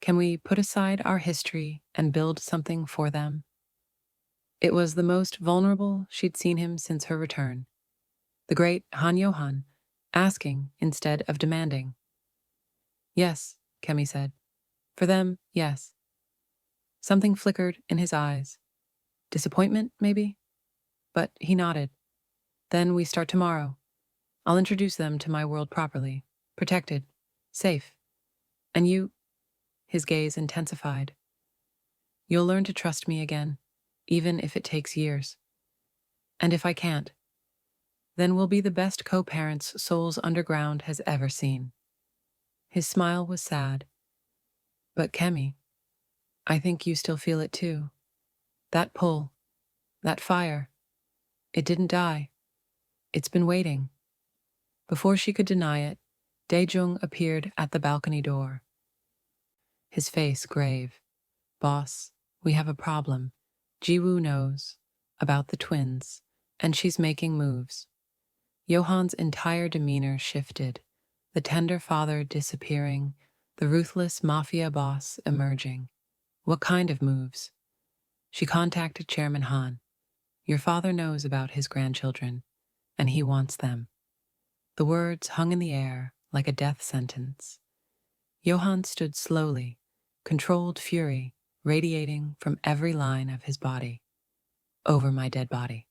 Can we put aside our history and build something for them? It was the most vulnerable she'd seen him since her return. The great Han Yohan, asking instead of demanding. Yes, Kemi said. For them, yes. Something flickered in his eyes. Disappointment, maybe? But he nodded. Then we start tomorrow. I'll introduce them to my world properly. Protected. Safe. And you, his gaze intensified. You'll learn to trust me again, even if it takes years. And if I can't, then we'll be the best co-parents Seoul's underground has ever seen. His smile was sad. But Kemi, I think you still feel it too. That pull, that fire, it didn't die. It's been waiting. Before she could deny it, Daejung appeared at the balcony door. His face grave. Boss, we have a problem. Jiwoo knows about the twins, and she's making moves. Yohan's entire demeanor shifted, the tender father disappearing, the ruthless Mafia boss emerging. What kind of moves? She contacted Chairman Han. Your father knows about his grandchildren, and he wants them. The words hung in the air like a death sentence. Yohan stood slowly, controlled fury radiating from every line of his body. Over my dead body.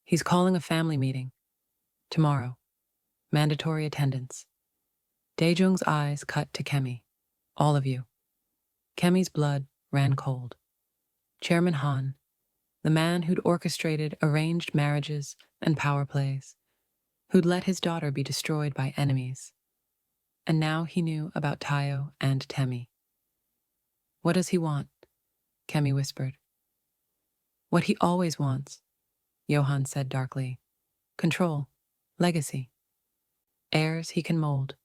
He's calling a family meeting. Tomorrow. Mandatory attendance. Daejung's eyes cut to Kemi. All of you. Kemi's blood ran cold. Chairman Han, the man who'd orchestrated arranged marriages and power plays, who'd let his daughter be destroyed by enemies. And now he knew about Tayo and Temi. What does he want? Kemi whispered. What he always wants, Yohan said darkly. Control. Legacy. Heirs he can mold.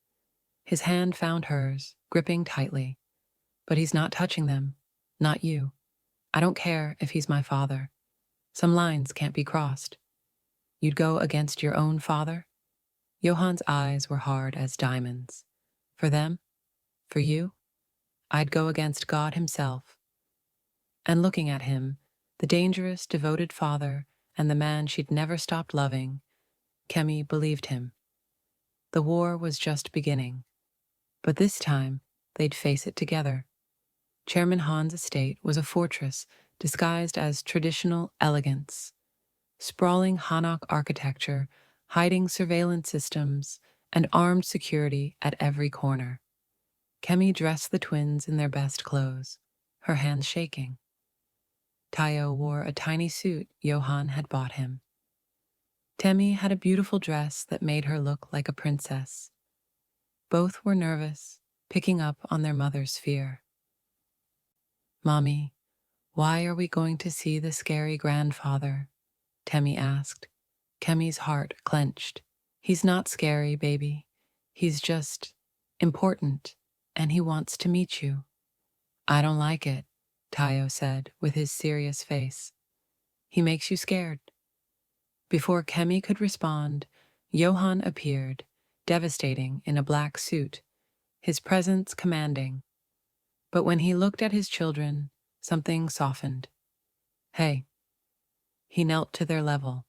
His hand found hers, gripping tightly. But he's not touching them. Not you. I don't care if he's my father. Some lines can't be crossed. You'd go against your own father? Yohan's eyes were hard as diamonds. For them? For you? I'd go against God himself. And looking at him, the dangerous, devoted father and the man she'd never stopped loving, Kemi believed him. The war was just beginning. But this time, they'd face it together. Chairman Han's estate was a fortress disguised as traditional elegance. Sprawling Hanok architecture, hiding surveillance systems, and armed security at every corner. Kemi dressed the twins in their best clothes, her hands shaking. Tayo wore a tiny suit Yohan had bought him. Temi had a beautiful dress that made her look like a princess. Both were nervous, picking up on their mother's fear. Mommy, why are we going to see the scary grandfather? Temi asked. Kemi's heart clenched. He's not scary, baby. He's just important, and he wants to meet you. I don't like it, Tayo said with his serious face. He makes you scared. Before Kemi could respond, Yohan appeared, devastating in a black suit, his presence commanding. But when he looked at his children, something softened. Hey. He knelt to their level.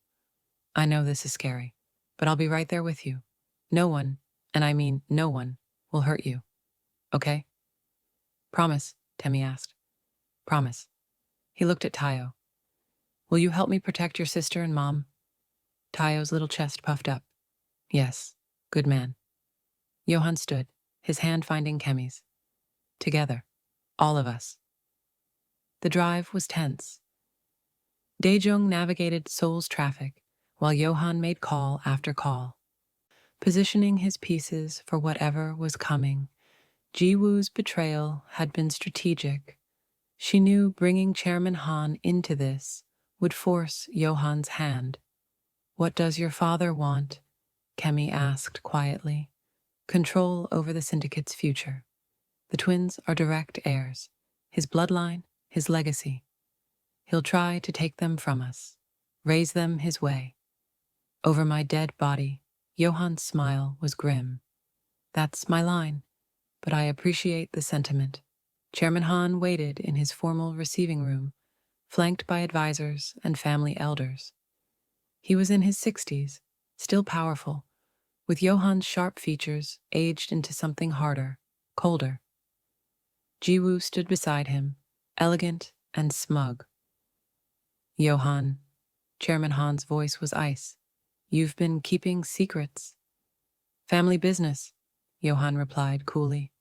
I know this is scary, but I'll be right there with you. No one, and I mean no one, will hurt you. Okay? Promise, Temi asked. Promise. He looked at Tayo. Will you help me protect your sister and mom? Tayo's little chest puffed up. Yes, good man. Yohan stood, his hand finding Kemi's. Together, all of us. The drive was tense. Daejung navigated Seoul's traffic, while Yohan made call after call, positioning his pieces for whatever was coming. Jiwoo's betrayal had been strategic. She knew bringing Chairman Han into this would force Yohan's hand. What does your father want? Kemi asked quietly. Control over the syndicate's future. The twins are direct heirs. His bloodline, his legacy. He'll try to take them from us, raise them his way. Over my dead body, Johan's smile was grim. That's my line, but I appreciate the sentiment. Chairman Han waited in his formal receiving room, flanked by advisors and family elders. He was in his 60s, still powerful, with Johan's sharp features aged into something harder, colder. Jiwoo stood beside him, elegant and smug. Johan, Chairman Han's voice was ice. You've been keeping secrets. Family business, Johan replied coolly.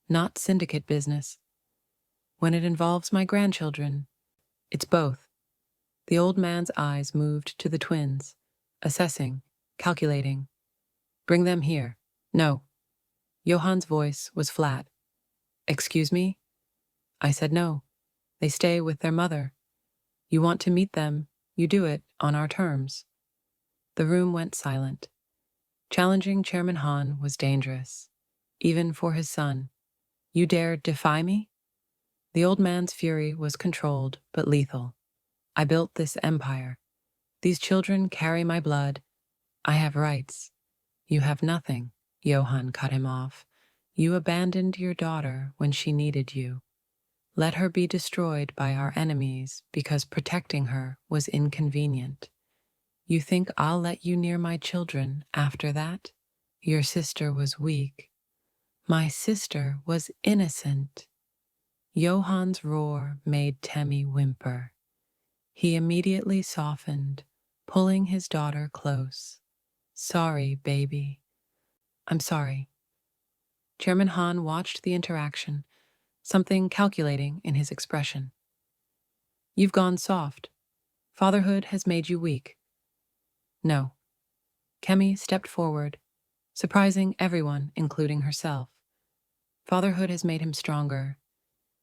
Not syndicate business. When it involves my grandchildren, it's both. The old man's eyes moved to the twins, assessing, calculating. Bring them here. No. Johan's voice was flat. Excuse me? I said no. They stay with their mother. You want to meet them, you do it on our terms. The room went silent. Challenging Chairman Han was dangerous, even for his son. You dare defy me? The old man's fury was controlled but lethal. I built this empire. These children carry my blood. I have rights. You have nothing, Johan cut him off. You abandoned your daughter when she needed you. Let her be destroyed by our enemies because protecting her was inconvenient. You think I'll let you near my children after that? Your sister was weak. My sister was innocent. Johan's roar made Temi whimper. He immediately softened, pulling his daughter close. Sorry, baby. I'm sorry. Chairman Han watched the interaction, something calculating in his expression. You've gone soft. Fatherhood has made you weak. No. Kemi stepped forward, surprising everyone, including herself. Fatherhood has made him stronger,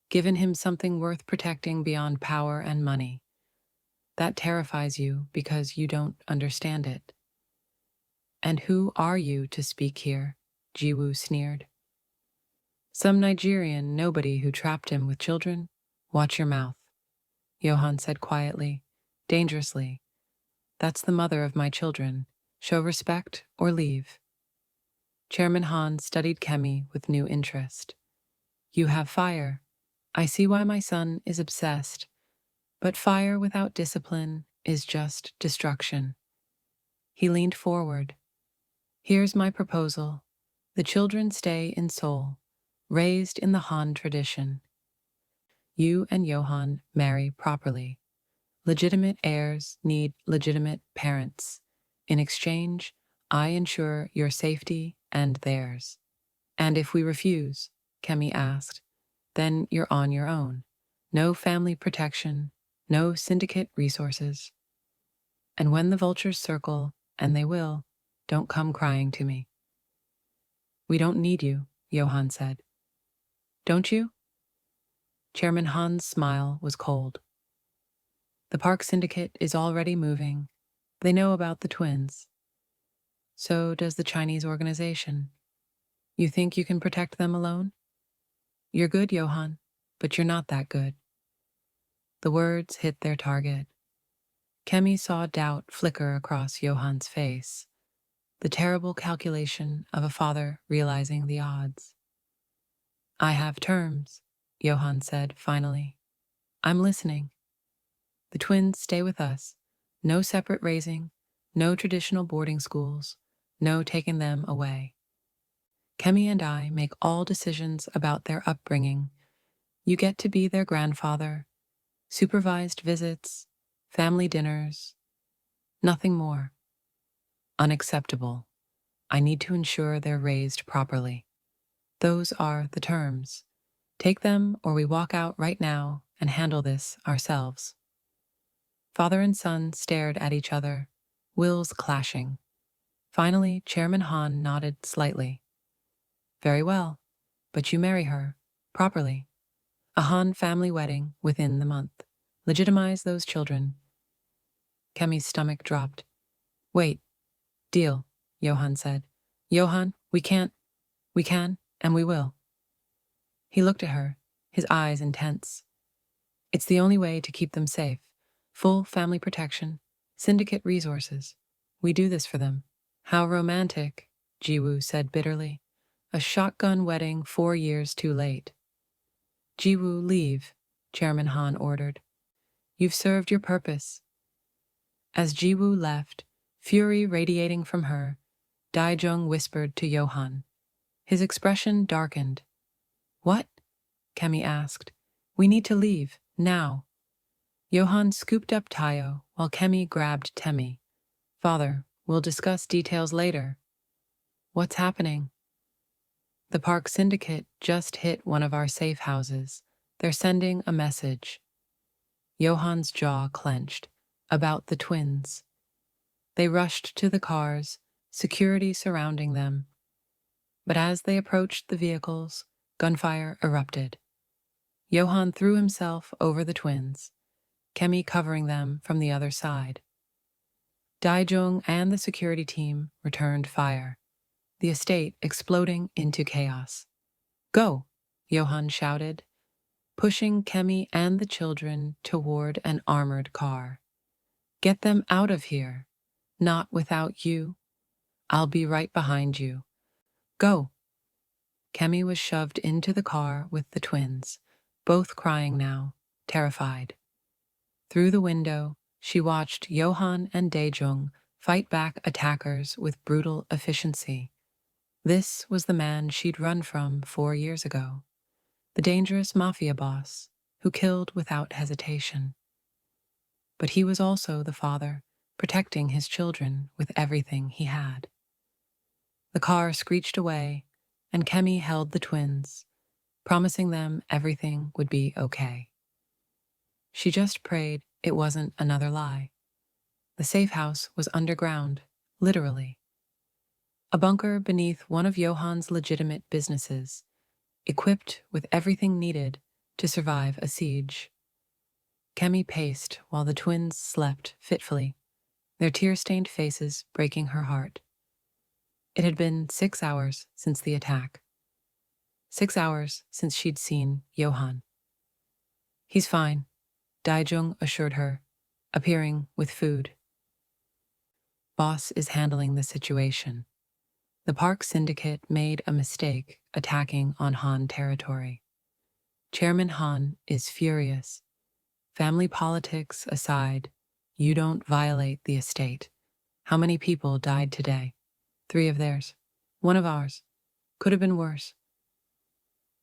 given him something worth protecting beyond power and money. That terrifies you because you don't understand it. And who are you to speak here? Jiwoo sneered. Some Nigerian nobody who trapped him with children? Watch your mouth, Johan said quietly, dangerously. That's the mother of my children. Show respect or leave. Chairman Han studied Kemi with new interest. You have fire. I see why my son is obsessed. But fire without discipline is just destruction. He leaned forward. Here's my proposal. The children stay in Seoul, raised in the Han tradition. You and Johan marry properly. Legitimate heirs need legitimate parents. In exchange, I ensure your safety and theirs. And if we refuse, Kemi asked, then you're on your own. No family protection, no syndicate resources. And when the vultures circle, and they will, don't come crying to me. We don't need you, Johan said. Don't you? Chairman Han's smile was cold. The park syndicate is already moving. They know about the twins. So does the Chinese organization. You think you can protect them alone? You're good, Johan, but you're not that good. The words hit their target. Kemi saw doubt flicker across Johan's face, the terrible calculation of a father realizing the odds. I have terms, Johan said finally. I'm listening. The twins stay with us. No separate raising, no traditional boarding schools, no taking them away. Kemi and I make all decisions about their upbringing. You get to be their grandfather, supervised visits, family dinners, nothing more. Unacceptable. I need to ensure they're raised properly. Those are the terms. Take them or we walk out right now and handle this ourselves. Father and son stared at each other, wills clashing. Finally, Chairman Han nodded slightly. Very well, but you marry her, properly. A Han family wedding within the month. Legitimize those children. Kemi's stomach dropped. Wait. Deal, Johan said. Johan, we can, and we will. He looked at her, his eyes intense. It's the only way to keep them safe. Full family protection, syndicate resources. We do this for them. How romantic, Jiwoo said bitterly. A shotgun wedding 4 years too late. Jiwoo, leave, Chairman Han ordered. You've served your purpose. As Jiwoo left, fury radiating from her, Daijung whispered to Yohan. His expression darkened. What? Kemi asked. We need to leave, now. Yohan scooped up Tayo while Kemi grabbed Temi. Father, we'll discuss details later. What's happening? The park syndicate just hit one of our safe houses. They're sending a message. Johan's jaw clenched. About the twins. They rushed to the cars, security surrounding them. But as they approached the vehicles, gunfire erupted. Yohan threw himself over the twins, Kemi covering them from the other side. Daijung and the security team returned fire, the estate exploding into chaos. Go, Yohan shouted, pushing Kemi and the children toward an armored car. Get them out of here. Not without you. I'll be right behind you. Go. Kemi was shoved into the car with the twins, both crying now, terrified. Through the window, she watched Yohan and Daejung fight back attackers with brutal efficiency. This was the man she'd run from 4 years ago, the dangerous Mafia boss who killed without hesitation. But he was also the father, protecting his children with everything he had. The car screeched away, and Kemi held the twins, promising them everything would be okay. She just prayed it wasn't another lie. The safe house was underground, literally. A bunker beneath one of Johan's legitimate businesses, equipped with everything needed to survive a siege. Kemi paced while the twins slept fitfully, their tear-stained faces breaking her heart. It had been 6 hours since the attack. 6 hours since she'd seen Yohan. He's fine, Daijung assured her, appearing with food. Boss is handling the situation. The park syndicate made a mistake attacking on Han territory. Chairman Han is furious. Family politics aside, you don't violate the estate. How many people died today? 3 of theirs. 1 of ours. Could have been worse.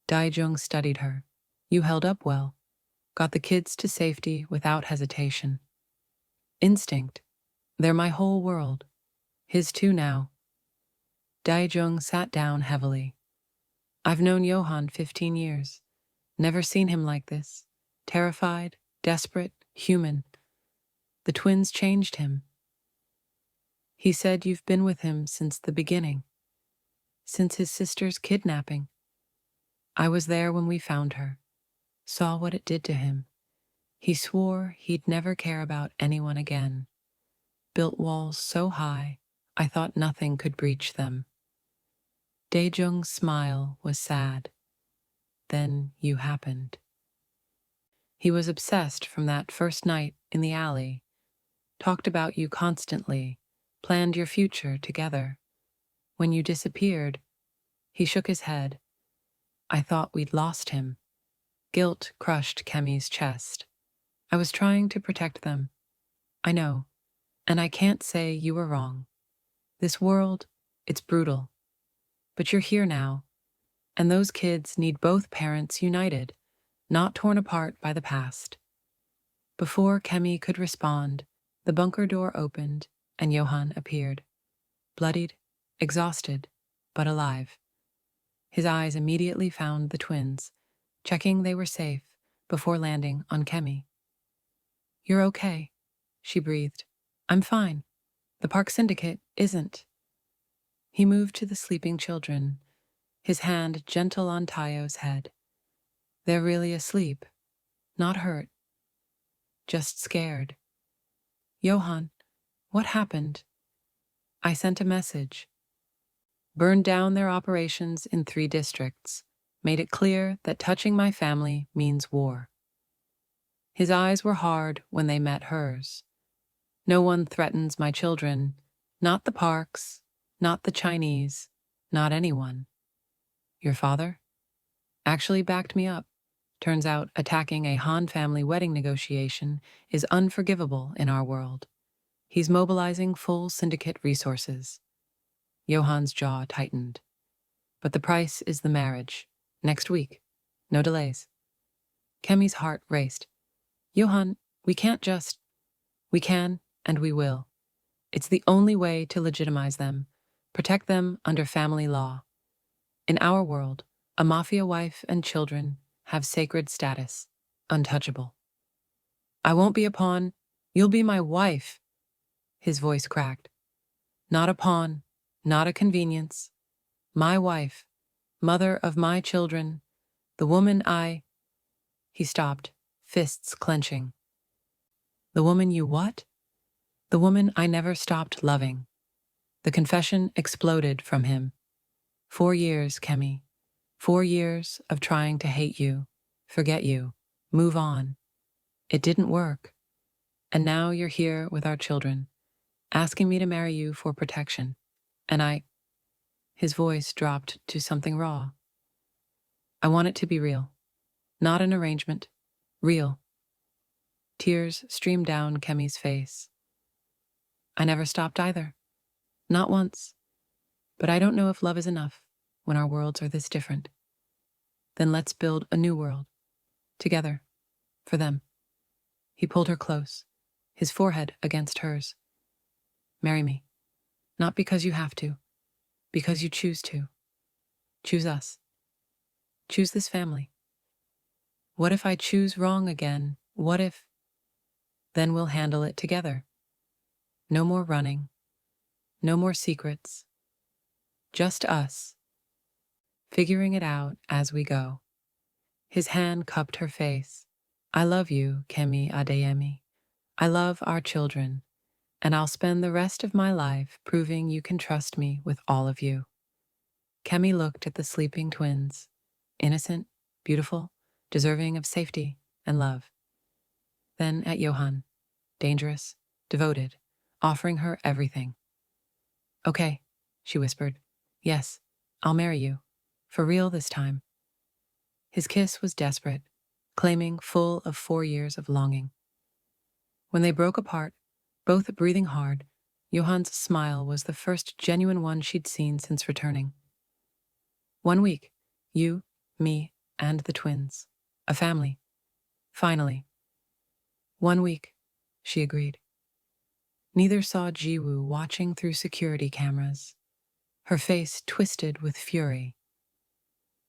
Daijung studied her. You held up well. Got the kids to safety without hesitation. Instinct. They're my whole world. His too now. Daijung sat down heavily. I've known Yohan 15 years. Never seen him like this. Terrified, desperate, human. The twins changed him. He said you've been with him since the beginning. Since his sister's kidnapping. I was there when we found her. Saw what it did to him. He swore he'd never care about anyone again. Built walls so high, I thought nothing could breach them. Daejung's smile was sad. Then you happened. He was obsessed from that first night in the alley. Talked about you constantly, planned your future together. When you disappeared, he shook his head. I thought we'd lost him. Guilt crushed Kemi's chest. I was trying to protect them. I know, and I can't say you were wrong. This world, it's brutal. But you're here now, and those kids need both parents united, not torn apart by the past. Before Kemi could respond, the bunker door opened and Yohan appeared, bloodied, exhausted, but alive. His eyes immediately found the twins, checking they were safe before landing on Kemi. You're okay, she breathed. I'm fine. The park syndicate isn't. He moved to the sleeping children, his hand gentle on Tayo's head. They're really asleep, not hurt, just scared. Yohan, what happened? I sent a message. Burned down their operations in 3 districts, made it clear that touching my family means war. His eyes were hard when they met hers. No one threatens my children, Not the Parks, not the Chinese, not anyone. Your father actually backed me up. Turns out attacking a Han family wedding negotiation is unforgivable in our world. He's mobilizing full syndicate resources. Yohan's jaw tightened. But the price is the marriage. Next week. No delays. Kemi's heart raced. Yohan, we can't just... We can, and we will. It's the only way to legitimize them, protect them under family law. In our world, a mafia wife and children have sacred status, untouchable. I won't be a pawn. You'll be my wife. His voice cracked. Not a pawn, not a convenience. My wife, mother of my children, the woman I... He stopped, fists clenching. The woman you what? The woman I never stopped loving. The confession exploded from him. 4 years, Kemi. 4 years of trying to hate you, forget you, move on. It didn't work. And now you're here with our children, asking me to marry you for protection. And I... His voice dropped to something raw. I want it to be real. Not an arrangement. Real. Tears streamed down Kemi's face. I never stopped either. Not once. But I don't know if love is enough when our worlds are this different. Then let's build a new world. Together. For them. He pulled her close, his forehead against hers. Marry me. Not because you have to. Because you choose to. Choose us. Choose this family. What if I choose wrong again? What if... Then we'll handle it together. No more running. No more secrets. Just us. Figuring it out as we go. His hand cupped her face. I love you, Kemi Adeyemi. I love our children. And I'll spend the rest of my life proving you can trust me with all of you. Kemi looked at the sleeping twins. Innocent, beautiful, deserving of safety and love. Then at Yohan, dangerous, devoted, offering her everything. Okay, she whispered. Yes, I'll marry you. For real this time. His kiss was desperate, claiming full of 4 years of longing. When they broke apart, both breathing hard, Yohan's smile was the first genuine one she'd seen since returning. 1 week, you, me, and the twins. A family. Finally. 1 week, she agreed. Neither saw Jiwoo watching through security cameras, her face twisted with fury.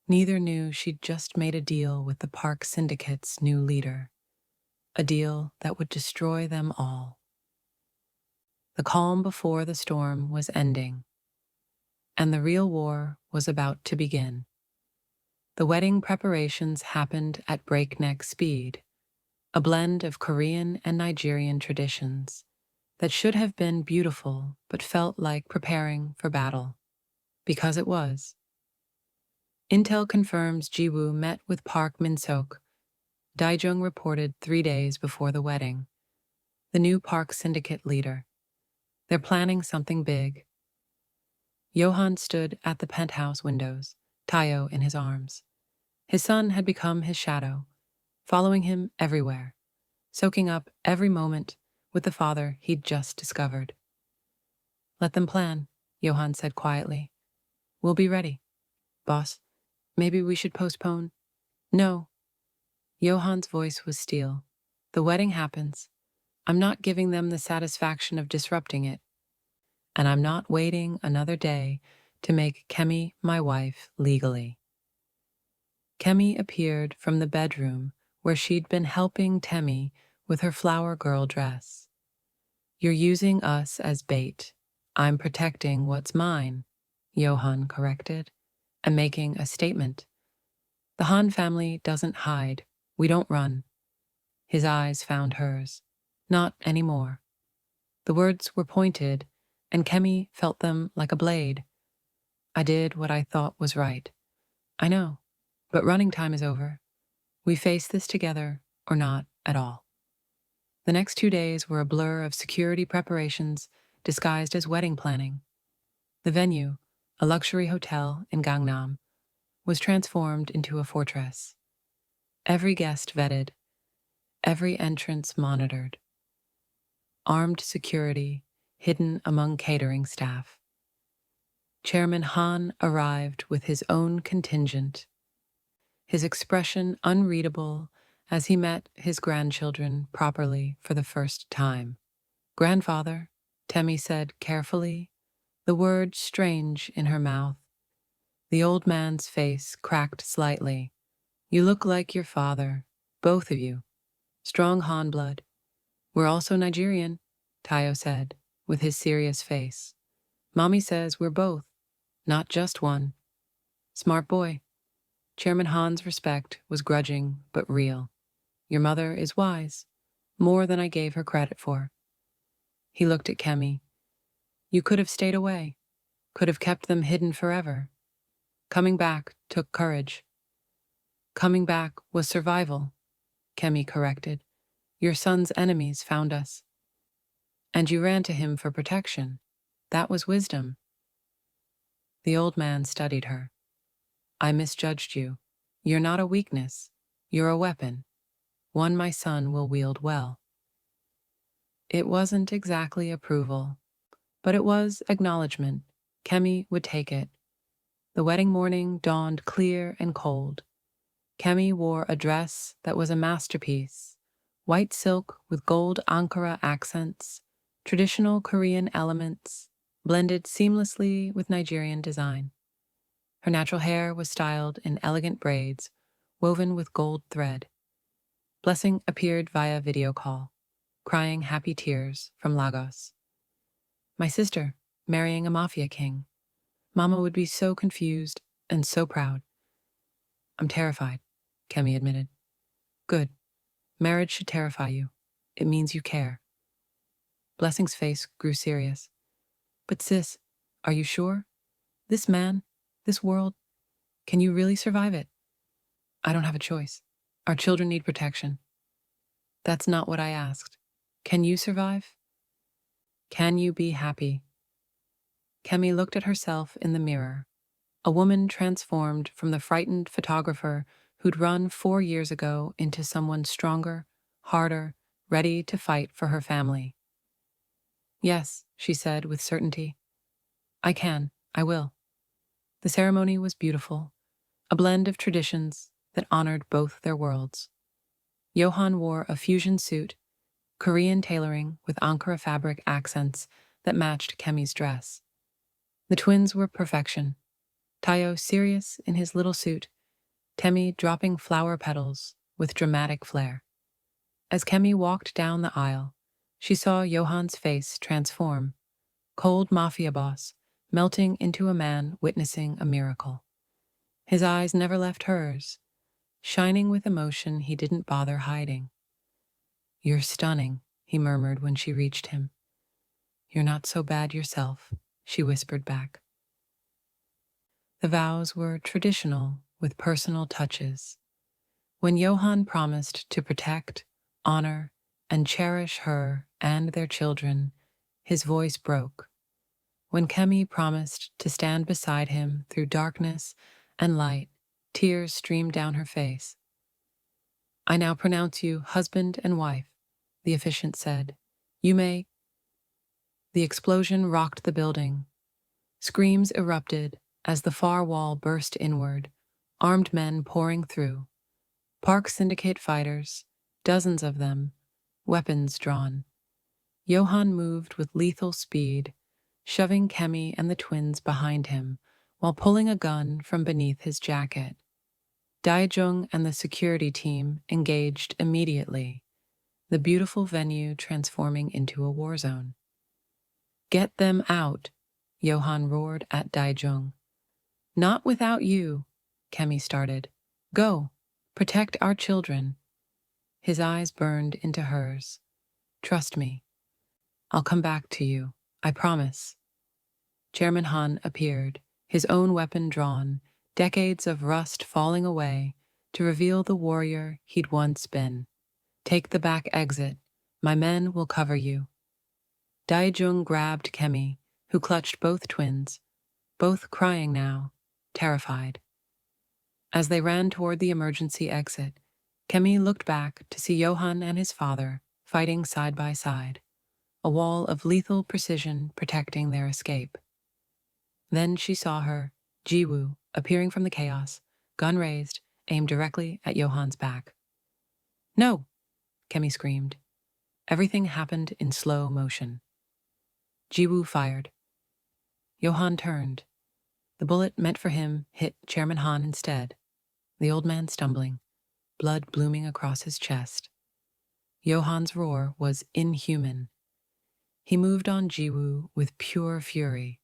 Neither knew she'd just made a deal with the Park syndicate's new leader, a deal that would destroy them all. The calm before the storm was ending, and the real war was about to begin. The wedding preparations happened at breakneck speed, a blend of Korean and Nigerian traditions that should have been beautiful but felt like preparing for battle, because it was. Intel confirms Jiwoo met with Park Min-sok. Daejung reported 3 days before the wedding. The new Park syndicate leader. They're planning something big. Yohan stood at the penthouse windows, Tayo in his arms. His son had become his shadow, following him everywhere, soaking up every moment with the father he'd just discovered. Let them plan, Yohan said quietly. We'll be ready. Boss, maybe we should postpone? No. Yohan's voice was steel. The wedding happens. I'm not giving them the satisfaction of disrupting it. And I'm not waiting another day to make Kemi my wife legally. Kemi appeared from the bedroom where she'd been helping Temi with her flower girl dress. You're using us as bait. I'm protecting what's mine, Yohan corrected, and making a statement. The Han family doesn't hide. We don't run. His eyes found hers. Not anymore. The words were pointed, and Kemi felt them like a blade. I did what I thought was right. I know, but running time is over. We face this together or not at all. The next 2 days were a blur of security preparations, disguised as wedding planning. The venue, a luxury hotel in Gangnam, was transformed into a fortress. Every guest vetted, every entrance monitored. Armed security hidden among catering staff. Chairman Han arrived with his own contingent, his expression unreadable as he met his grandchildren properly for the first time. "Grandfather," Temi said carefully, the word strange in her mouth. The old man's face cracked slightly. "You look like your father, both of you. Strong Han blood." "We're also Nigerian," Tayo said, with his serious face. "Mommy says we're both, not just one." "Smart boy." Chairman Han's respect was grudging but real. "Your mother is wise, more than I gave her credit for." He looked at Kemi. "You could have stayed away, could have kept them hidden forever. Coming back took courage." "Coming back was survival," Kemi corrected. "Your son's enemies found us. And you ran to him for protection. That was wisdom." The old man studied her. "I misjudged you. You're not a weakness. You're a weapon. One my son will wield well." It wasn't exactly approval, but it was acknowledgement. Kemi would take it. The wedding morning dawned clear and cold. Kemi wore a dress that was a masterpiece, white silk with gold Ankara accents, traditional Korean elements, blended seamlessly with Nigerian design. Her natural hair was styled in elegant braids, woven with gold thread. Blessing appeared via video call, crying happy tears from Lagos. "My sister, marrying a Mafia king. Mama would be so confused and so proud." "I'm terrified," Kemi admitted. "Good. Marriage should terrify you. It means you care." Blessing's face grew serious. "But sis, are you sure? This man, this world, can you really survive it?" "I don't have a choice. Our children need protection." "That's not what I asked. Can you survive? Can you be happy?" Kemi looked at herself in the mirror, a woman transformed from the frightened photographer who'd run 4 years ago into someone stronger, harder, ready to fight for her family. "Yes," she said with certainty. "I can. I will." The ceremony was beautiful, a blend of traditions that honored both their worlds. Yohan wore a fusion suit, Korean tailoring with Ankara fabric accents that matched Kemi's dress. The twins were perfection. Tayo serious in his little suit, Temi dropping flower petals with dramatic flair. As Kemi walked down the aisle, she saw Yohan's face transform, cold mafia boss melting into a man witnessing a miracle. His eyes never left hers, shining with emotion he didn't bother hiding. "You're stunning," he murmured when she reached him. "You're not so bad yourself," she whispered back. The vows were traditional with personal touches. When Yohan promised to protect, honor, and cherish her and their children, his voice broke. When Kemi promised to stand beside him through darkness and light, tears streamed down her face. "I now pronounce you husband and wife," the officiant said. "You may—" The explosion rocked the building. Screams erupted as the far wall burst inward, armed men pouring through. Park syndicate fighters, dozens of them, weapons drawn. Yohan moved with lethal speed, shoving Kemi and the twins behind him while pulling a gun from beneath his jacket. Daejung and the security team engaged immediately, the beautiful venue transforming into a war zone. "Get them out," Yohan roared at Daejung. "Not without you," Kemi started. "Go, protect our children." His eyes burned into hers. "Trust me. I'll come back to you. I promise." Chairman Han appeared, his own weapon drawn, decades of rust falling away to reveal the warrior he'd once been. "Take the back exit. My men will cover you." Daijung grabbed Kemi, who clutched both twins, both crying now, terrified. As they ran toward the emergency exit, Kemi looked back to see Yohan and his father fighting side by side, a wall of lethal precision protecting their escape. Then she saw her, Jiwoo, appearing from the chaos, gun raised, aimed directly at Yohan's back. "No!" Kemi screamed. Everything happened in slow motion. Jiwoo fired. Yohan turned. The bullet meant for him hit Chairman Han instead, the old man stumbling, blood blooming across his chest. Yohan's roar was inhuman. He moved on Jiwoo with pure fury,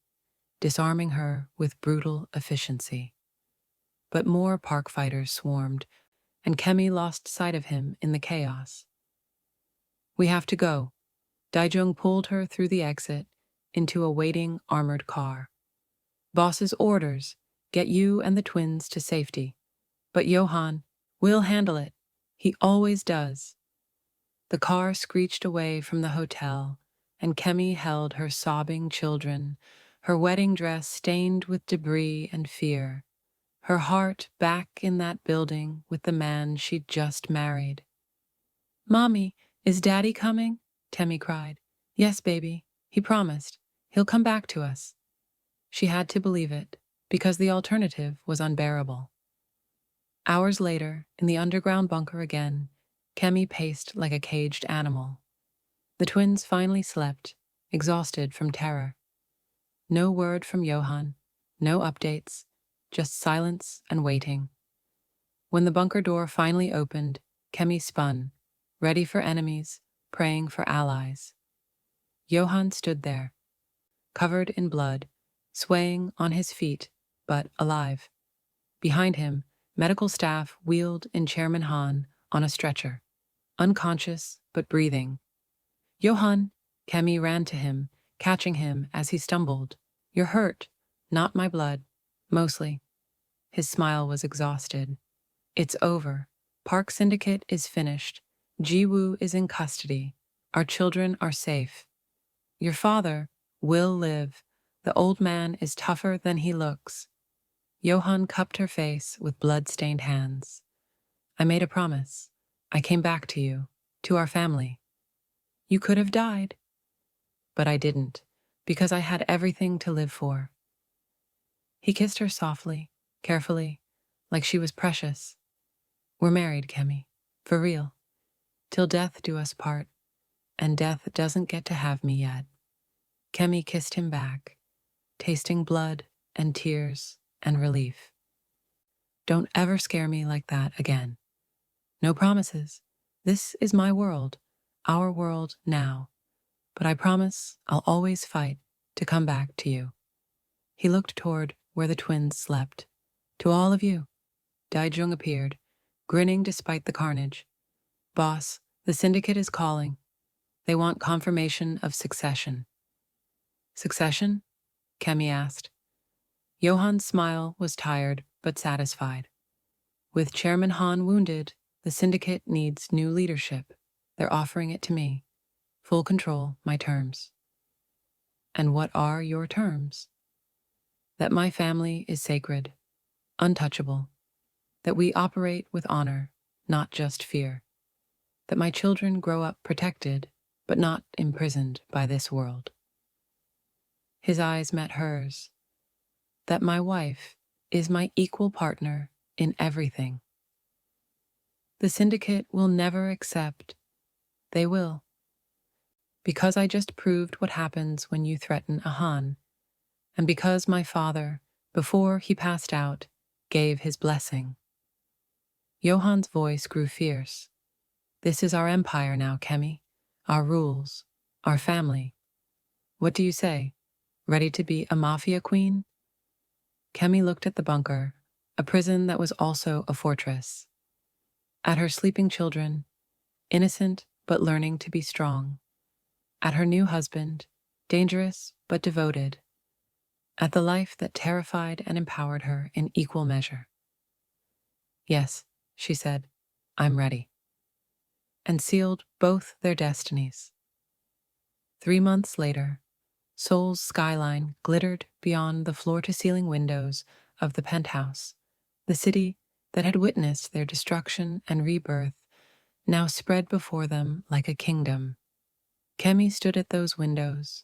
disarming her with brutal efficiency. But more park fighters swarmed, and Kemi lost sight of him in the chaos. "We have to go." Daijung pulled her through the exit into a waiting armored car. "Boss's orders, get you and the twins to safety. But Yohan, we'll handle it. He always does." The car screeched away from the hotel, and Kemi held her sobbing children, her wedding dress stained with debris and fear, her heart back in that building with the man she'd just married. "Mommy, is Daddy coming?" Kemi cried. "Yes, baby. He promised. He'll come back to us." She had to believe it, because the alternative was unbearable. Hours later, in the underground bunker again, Kemi paced like a caged animal. The twins finally slept, exhausted from terror. No word from Yohan, no updates, just silence and waiting. When the bunker door finally opened, Kemi spun, ready for enemies, praying for allies. Yohan stood there, covered in blood, swaying on his feet, but alive. Behind him, medical staff wheeled in Chairman Han on a stretcher, unconscious but breathing. "Yohan!" Kemi ran to him, catching him as he stumbled. "You're hurt. Not my blood. Mostly." His smile was exhausted. "It's over. Park Syndicate is finished. Jiwoo is in custody. Our children are safe. Your father will live. The old man is tougher than he looks." Yohan cupped her face with blood-stained hands. "I made a promise. I came back to you, to our family. You could have died. But I didn't, because I had everything to live for." He kissed her softly, carefully, like she was precious. "We're married, Kemi. For real. Till death do us part, and death doesn't get to have me yet." Kemi kissed him back, tasting blood and tears and relief. "Don't ever scare me like that again. No promises. This is my world, our world now. But I promise I'll always fight to come back to you." He looked toward where the twins slept. "To all of you." Daijung appeared, grinning despite the carnage. "Boss, the syndicate is calling. They want confirmation of succession." "Succession?" Kemi asked. Yohan's smile was tired but satisfied. "With Chairman Han wounded, the syndicate needs new leadership. They're offering it to me. Full control, my terms." "And what are your terms?" "That my family is sacred, untouchable. That we operate with honor, not just fear. That my children grow up protected, but not imprisoned by this world." His eyes met hers. "That my wife is my equal partner in everything. The syndicate will never accept. They will. Because I just proved what happens when you threaten a Han, and because my father, before he passed out, gave his blessing." Yohan's voice grew fierce. "This is our empire now, Kemi. Our rules. Our family. What do you say? Ready to be a Mafia queen?" Kemi looked at the bunker, a prison that was also a fortress. At her sleeping children, innocent but learning to be strong. At her new husband, dangerous but devoted. At the life that terrified and empowered her in equal measure. "Yes," she said, "I'm ready." And sealed both their destinies. 3 months later, Seoul's skyline glittered beyond the floor-to-ceiling windows of the penthouse. The city that had witnessed their destruction and rebirth now spread before them like a kingdom. Kemi stood at those windows,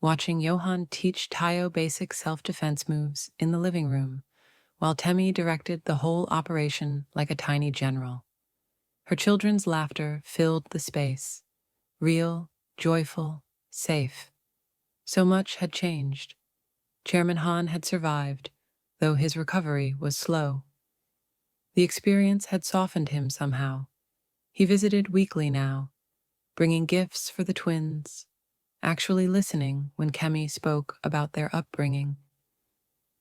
watching Johan teach Tayo basic self-defense moves in the living room, while Temi directed the whole operation like a tiny general. Her children's laughter filled the space, real, joyful, safe. So much had changed. Chairman Han had survived, though his recovery was slow. The experience had softened him somehow. He visited weekly now, bringing gifts for the twins, actually listening when Kemi spoke about their upbringing.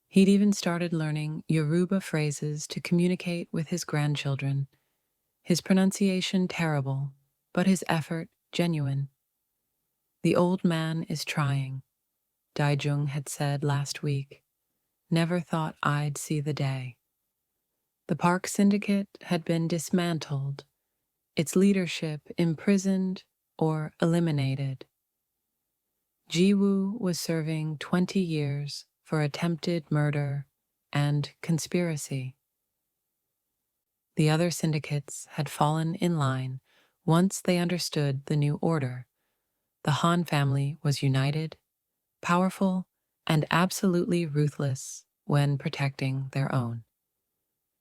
He'd even started learning Yoruba phrases to communicate with his grandchildren. His pronunciation terrible, but his effort genuine. "The old man is trying," Daijung had said last week. "Never thought I'd see the day." The park syndicate had been dismantled, its leadership imprisoned or eliminated. Jiwoo was serving 20 years for attempted murder and conspiracy. The other syndicates had fallen in line once they understood the new order. The Han family was united, powerful, and absolutely ruthless when protecting their own.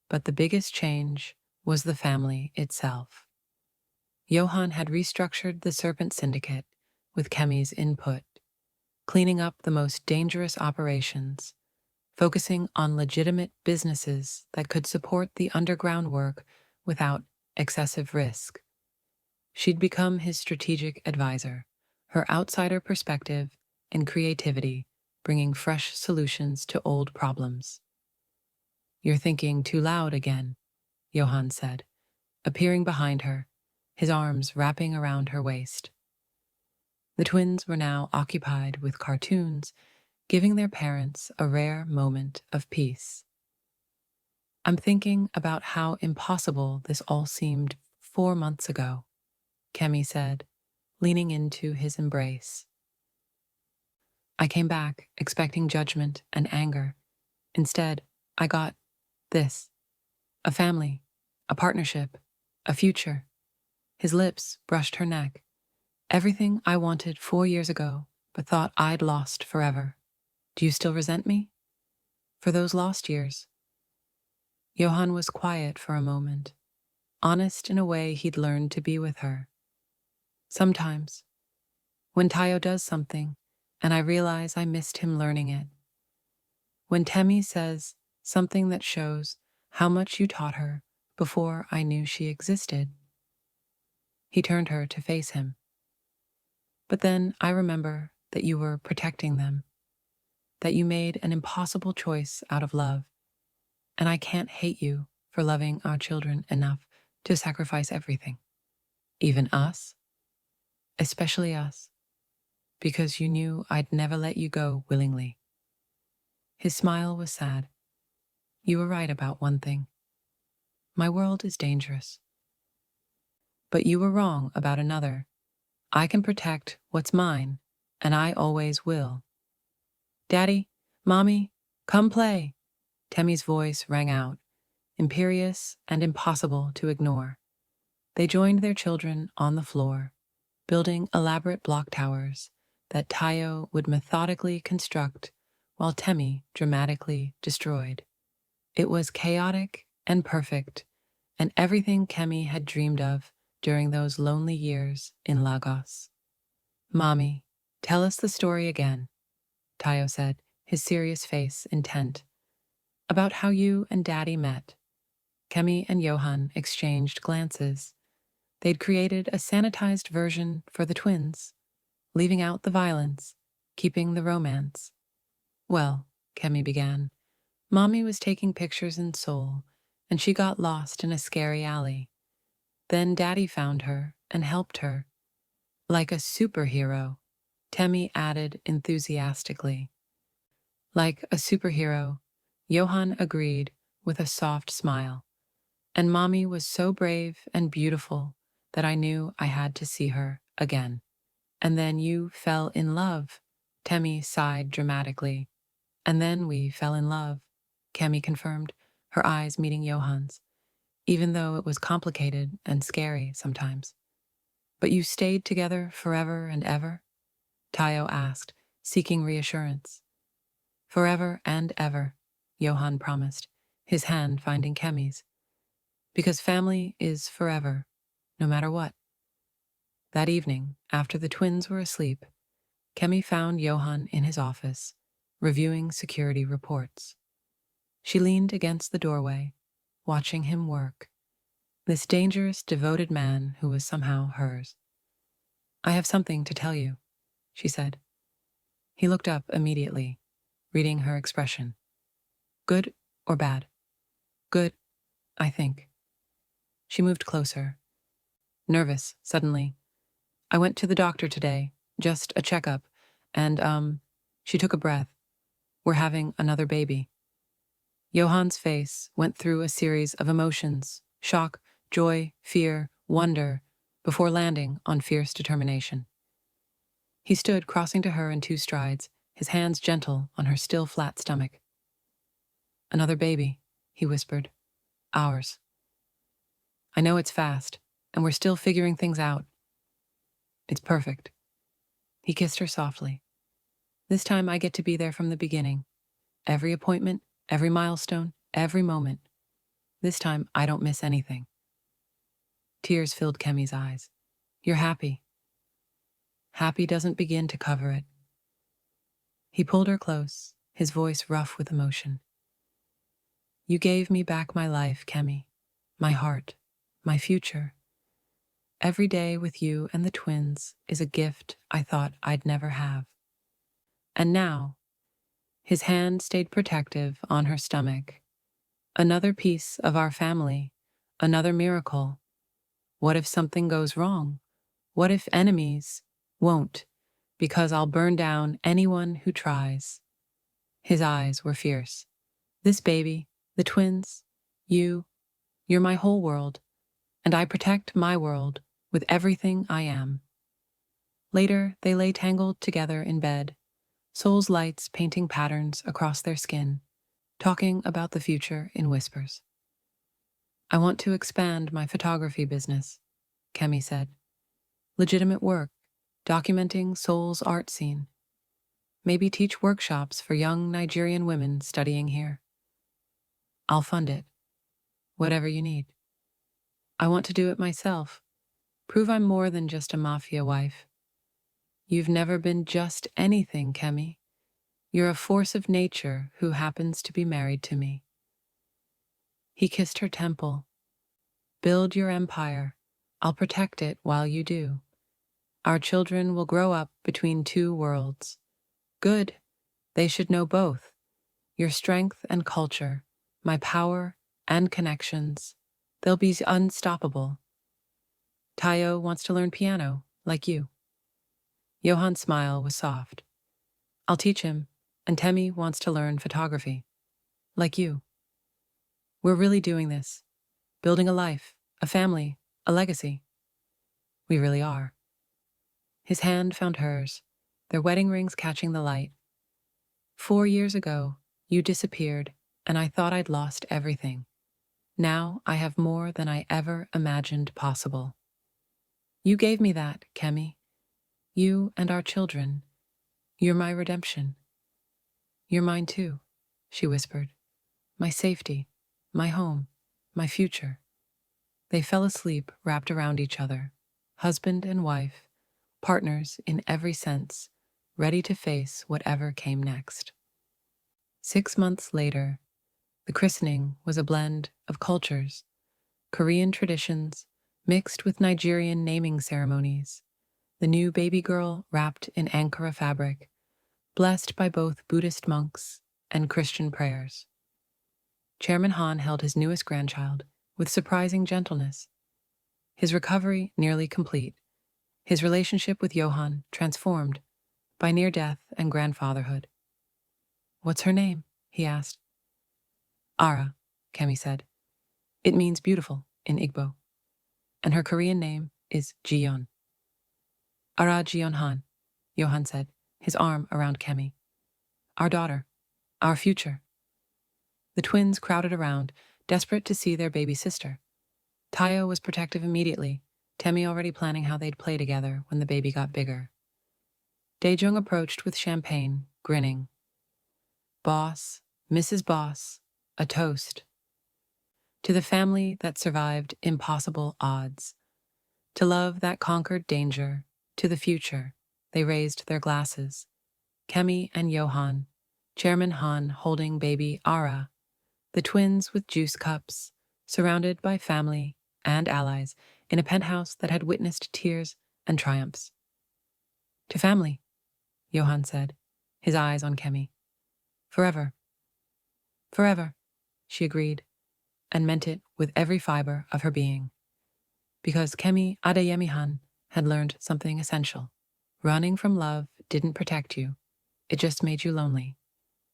But the biggest change was the family itself. Johan had restructured the Serpent Syndicate with Kemi's input, cleaning up the most dangerous operations, focusing on legitimate businesses that could support the underground work without excessive risk. She'd become his strategic advisor, her outsider perspective and creativity bringing fresh solutions to old problems. "You're thinking too loud again," Johan said, appearing behind her, his arms wrapping around her waist. The twins were now occupied with cartoons, giving their parents a rare moment of peace. "I'm thinking about how impossible this all seemed 4 months ago," Kemi said, leaning into his embrace. "I came back expecting judgment and anger. Instead, I got this: a family, a partnership, a future." His lips brushed her neck. "Everything I wanted 4 years ago, but thought I'd lost forever. Do you still resent me for those lost years?" Johan was quiet for a moment, honest in a way he'd learned to be with her. "Sometimes, when Tayo does something, and I realize I missed him learning it. When Temi says something that shows how much you taught her before I knew she existed." He turned her to face him. "But then I remember that you were protecting them, that you made an impossible choice out of love, and I can't hate you for loving our children enough to sacrifice everything. Even us? Especially us, because you knew I'd never let you go willingly." His smile was sad. "You were right about one thing. My world is dangerous. But you were wrong about another. I can protect what's mine, and I always will." "Daddy, Mommy, come play." Temi's voice rang out, imperious and impossible to ignore. They joined their children on the floor, building elaborate block towers that Tayo would methodically construct while Temi dramatically destroyed. It was chaotic and perfect, and everything Kemi had dreamed of during those lonely years in Lagos. "Mommy, tell us the story again," Tayo said, his serious face intent. "About how you and Daddy met." Kemi and Johan exchanged glances. They'd created a sanitized version for the twins, leaving out the violence, keeping the romance. "Well," Kemi began, "Mommy was taking pictures in Seoul, and she got lost in a scary alley. Then Daddy found her and helped her. Like a superhero," Temi added enthusiastically. "Like a superhero," Johan agreed with a soft smile. "And Mommy was so brave and beautiful that I knew I had to see her again." And then you fell in love, Temi sighed dramatically. And then we fell in love, Kemi confirmed, her eyes meeting Johan's, even though it was complicated and scary sometimes. But you stayed together forever and ever? Tayo asked, seeking reassurance. Forever and ever, Johan promised, his hand finding Kemi's. Because family is forever, no matter what. That evening, after the twins were asleep, Kemi found Johan in his office, reviewing security reports. She leaned against the doorway, watching him work. This dangerous, devoted man who was somehow hers. I have something to tell you, she said. He looked up immediately, reading her expression. Good or bad? Good, I think. She moved closer. Nervous, suddenly. I went to the doctor today, just a checkup, and, she took a breath. We're having another baby. Johan's face went through a series of emotions, shock, joy, fear, wonder, before landing on fierce determination. He stood crossing to her in 2 strides, his hands gentle on her still flat stomach. Another baby, he whispered. Ours. I know it's fast, and we're still figuring things out. It's perfect. He kissed her softly. This time I get to be there from the beginning. Every appointment, every milestone, every moment. This time I don't miss anything. Tears filled Kemi's eyes. You're happy. Happy doesn't begin to cover it. He pulled her close, his voice rough with emotion. You gave me back my life, Kemi, my heart, my future. Every day with you and the twins is a gift I thought I'd never have. And now, his hand stayed protective on her stomach. Another piece of our family, another miracle. What if something goes wrong? What if enemies won't, because I'll burn down anyone who tries. His eyes were fierce. This baby, the twins, you're my whole world, and I protect my world with everything I am. Later, they lay tangled together in bed, Seoul's lights painting patterns across their skin, talking about the future in whispers. I want to expand my photography business, Kemi said. Legitimate work, documenting Seoul's art scene. Maybe teach workshops for young Nigerian women studying here. I'll fund it. Whatever you need. I want to do it myself. Prove I'm more than just a Mafia wife. You've never been just anything, Kemi. You're a force of nature who happens to be married to me. He kissed her temple. Build your empire. I'll protect it while you do. Our children will grow up between 2 worlds. Good. They should know both. Your strength and culture, my power and connections. They'll be unstoppable. Tayo wants to learn piano, like you. Johan's smile was soft. I'll teach him, and Temi wants to learn photography, like you. We're really doing this, building a life, a family, a legacy. We really are. His hand found hers, their wedding rings catching the light. 4 years ago, you disappeared, and I thought I'd lost everything. Now I have more than I ever imagined possible. You gave me that, Kemi. You and our children. You're my redemption. You're mine too, she whispered. My safety, my home, my future. They fell asleep wrapped around each other, husband and wife, partners in every sense, ready to face whatever came next. 6 months later, the christening was a blend of cultures, Korean traditions mixed with Nigerian naming ceremonies, the new baby girl wrapped in Ankara fabric, blessed by both Buddhist monks and Christian prayers. Chairman Han held his newest grandchild with surprising gentleness. His recovery nearly complete, his relationship with Johan transformed by near death and grandfatherhood. What's her name? He asked. Ara, Kemi said. It means beautiful in Igbo, and her Korean name is Jiyeon. Han, Yohan said, his arm around Kemi. Our daughter. Our future. The twins crowded around, desperate to see their baby sister. Tayo was protective immediately, Temi already planning how they'd play together when the baby got bigger. Daejung approached with champagne, grinning. Boss, Mrs. Boss, a toast. To the family that survived impossible odds. To love that conquered danger. To the future, they raised their glasses. Kemi and Yohan, Chairman Han holding baby Ara, the twins with juice cups, surrounded by family and allies in a penthouse that had witnessed tears and triumphs. To family, Yohan said, his eyes on Kemi. Forever. Forever, she agreed, and meant it with every fiber of her being. Because Kemi Adeyemi Han had learned something essential. Running from love didn't protect you. It just made you lonely.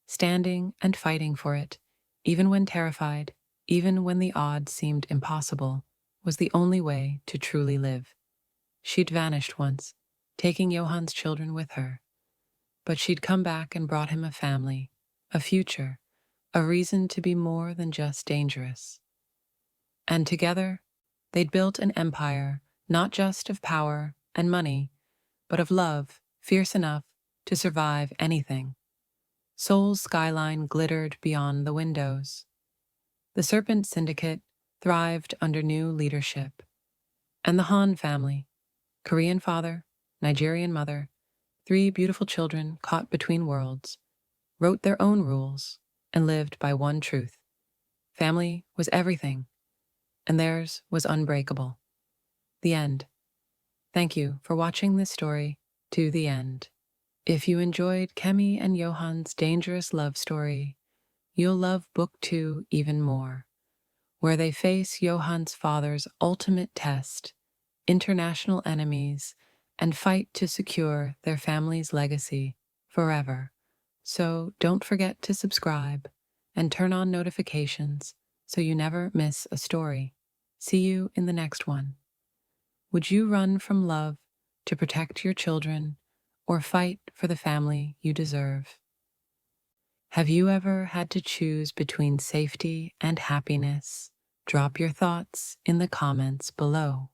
Standing and fighting for it, even when terrified, even when the odds seemed impossible, was the only way to truly live. She'd vanished once, taking Yohan's children with her. But she'd come back and brought him a family, a future, a reason to be more than just dangerous. And together, they'd built an empire, not just of power and money, but of love, fierce enough to survive anything. Seoul's skyline glittered beyond the windows. The Serpent Syndicate thrived under new leadership. And the Han family, Korean father, Nigerian mother, 3 beautiful children caught between worlds, wrote their own rules and lived by one truth. Family was everything, and theirs was unbreakable. The end. Thank you for watching this story to the end. If you enjoyed Kemi and Yohan's dangerous love story, you'll love Book 2 even more, where they face Yohan's father's ultimate test, international enemies, and fight to secure their family's legacy forever. So don't forget to subscribe and turn on notifications so you never miss a story. See you in the next one. Would you run from love to protect your children or fight for the family you deserve? Have you ever had to choose between safety and happiness? Drop your thoughts in the comments below.